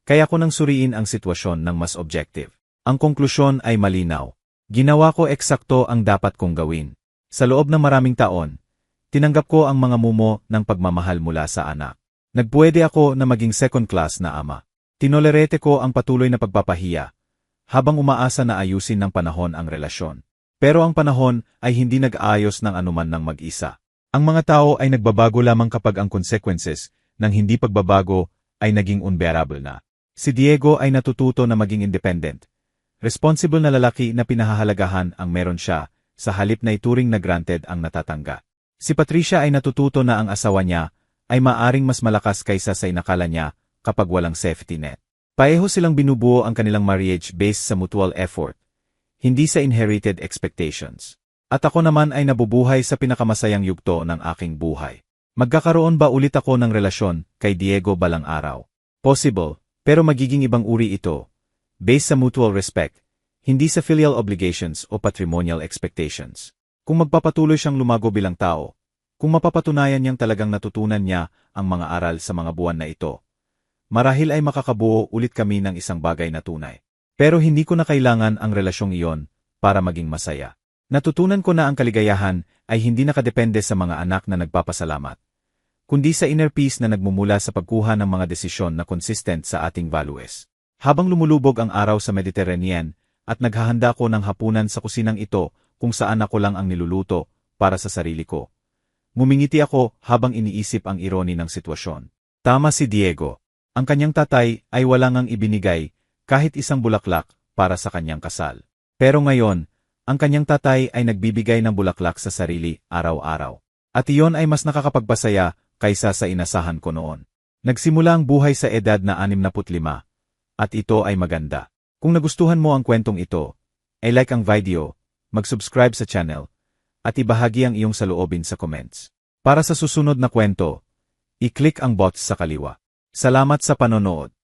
kaya ko nang suriin ang sitwasyon ng mas objective. Ang konklusyon ay malinaw. Ginawa ko eksakto ang dapat kong gawin. Sa loob ng maraming taon, tinanggap ko ang mga mumo ng pagmamahal mula sa anak. Nagpwede ako na maging second class na ama. Tinolerete ko ang patuloy na pagpapahiya, habang umaasa na ayusin ng panahon ang relasyon. Pero ang panahon ay hindi nag-aayos ng anuman ng mag-isa. Ang mga tao ay nagbabago lamang kapag ang consequences ng hindi pagbabago ay naging unbearable na. Si Diego ay natututo na maging independent. Responsible na lalaki na pinahahalagahan ang meron siya, sa halip na ituring na granted ang natatangga. Si Patricia ay natututo na ang asawa niya ay maaring mas malakas kaysa sa inakala niya kapag walang safety net. Pareho silang binubuo ang kanilang marriage based sa mutual effort, hindi sa inherited expectations. At ako naman ay nabubuhay sa pinakamasayang yugto ng aking buhay. Magkakaroon ba ulit ako ng relasyon kay Diego balang araw? Possible, pero magiging ibang uri ito, based sa mutual respect, hindi sa filial obligations o patrimonial expectations. Kung magpapatuloy siyang lumago bilang tao, kung mapapatunayan niyang talagang natutunan niya ang mga aral sa mga buwan na ito, marahil ay makakabuo ulit kami ng isang bagay na tunay. Pero hindi ko na kailangan ang relasyong iyon para maging masaya. Natutunan ko na ang kaligayahan ay hindi nakadepende sa mga anak na nagpapasalamat, kundi sa inner peace na nagmumula sa pagkuha ng mga desisyon na consistent sa ating values. Habang lumulubog ang araw sa Mediterranean at naghahanda ko ng hapunan sa kusinang ito kung saan ako lang ang niluluto para sa sarili ko, ngumingiti ako habang iniisip ang ironi ng sitwasyon. Tama si Diego. Ang kanyang tatay ay wala ngang ibinigay kahit isang bulaklak para sa kanyang kasal. Pero ngayon, ang kanyang tatay ay nagbibigay ng bulaklak sa sarili araw-araw. At iyon ay mas nakakapagpasaya kaysa sa inasahan ko noon. Nagsimula ang buhay sa edad na 65, at ito ay maganda. Kung nagustuhan mo ang kwentong ito, ay like ang video, mag-subscribe sa channel, at ibahagi ang iyong saloobin sa comments. Para sa susunod na kwento, i-click ang box sa kaliwa. Salamat sa panonood.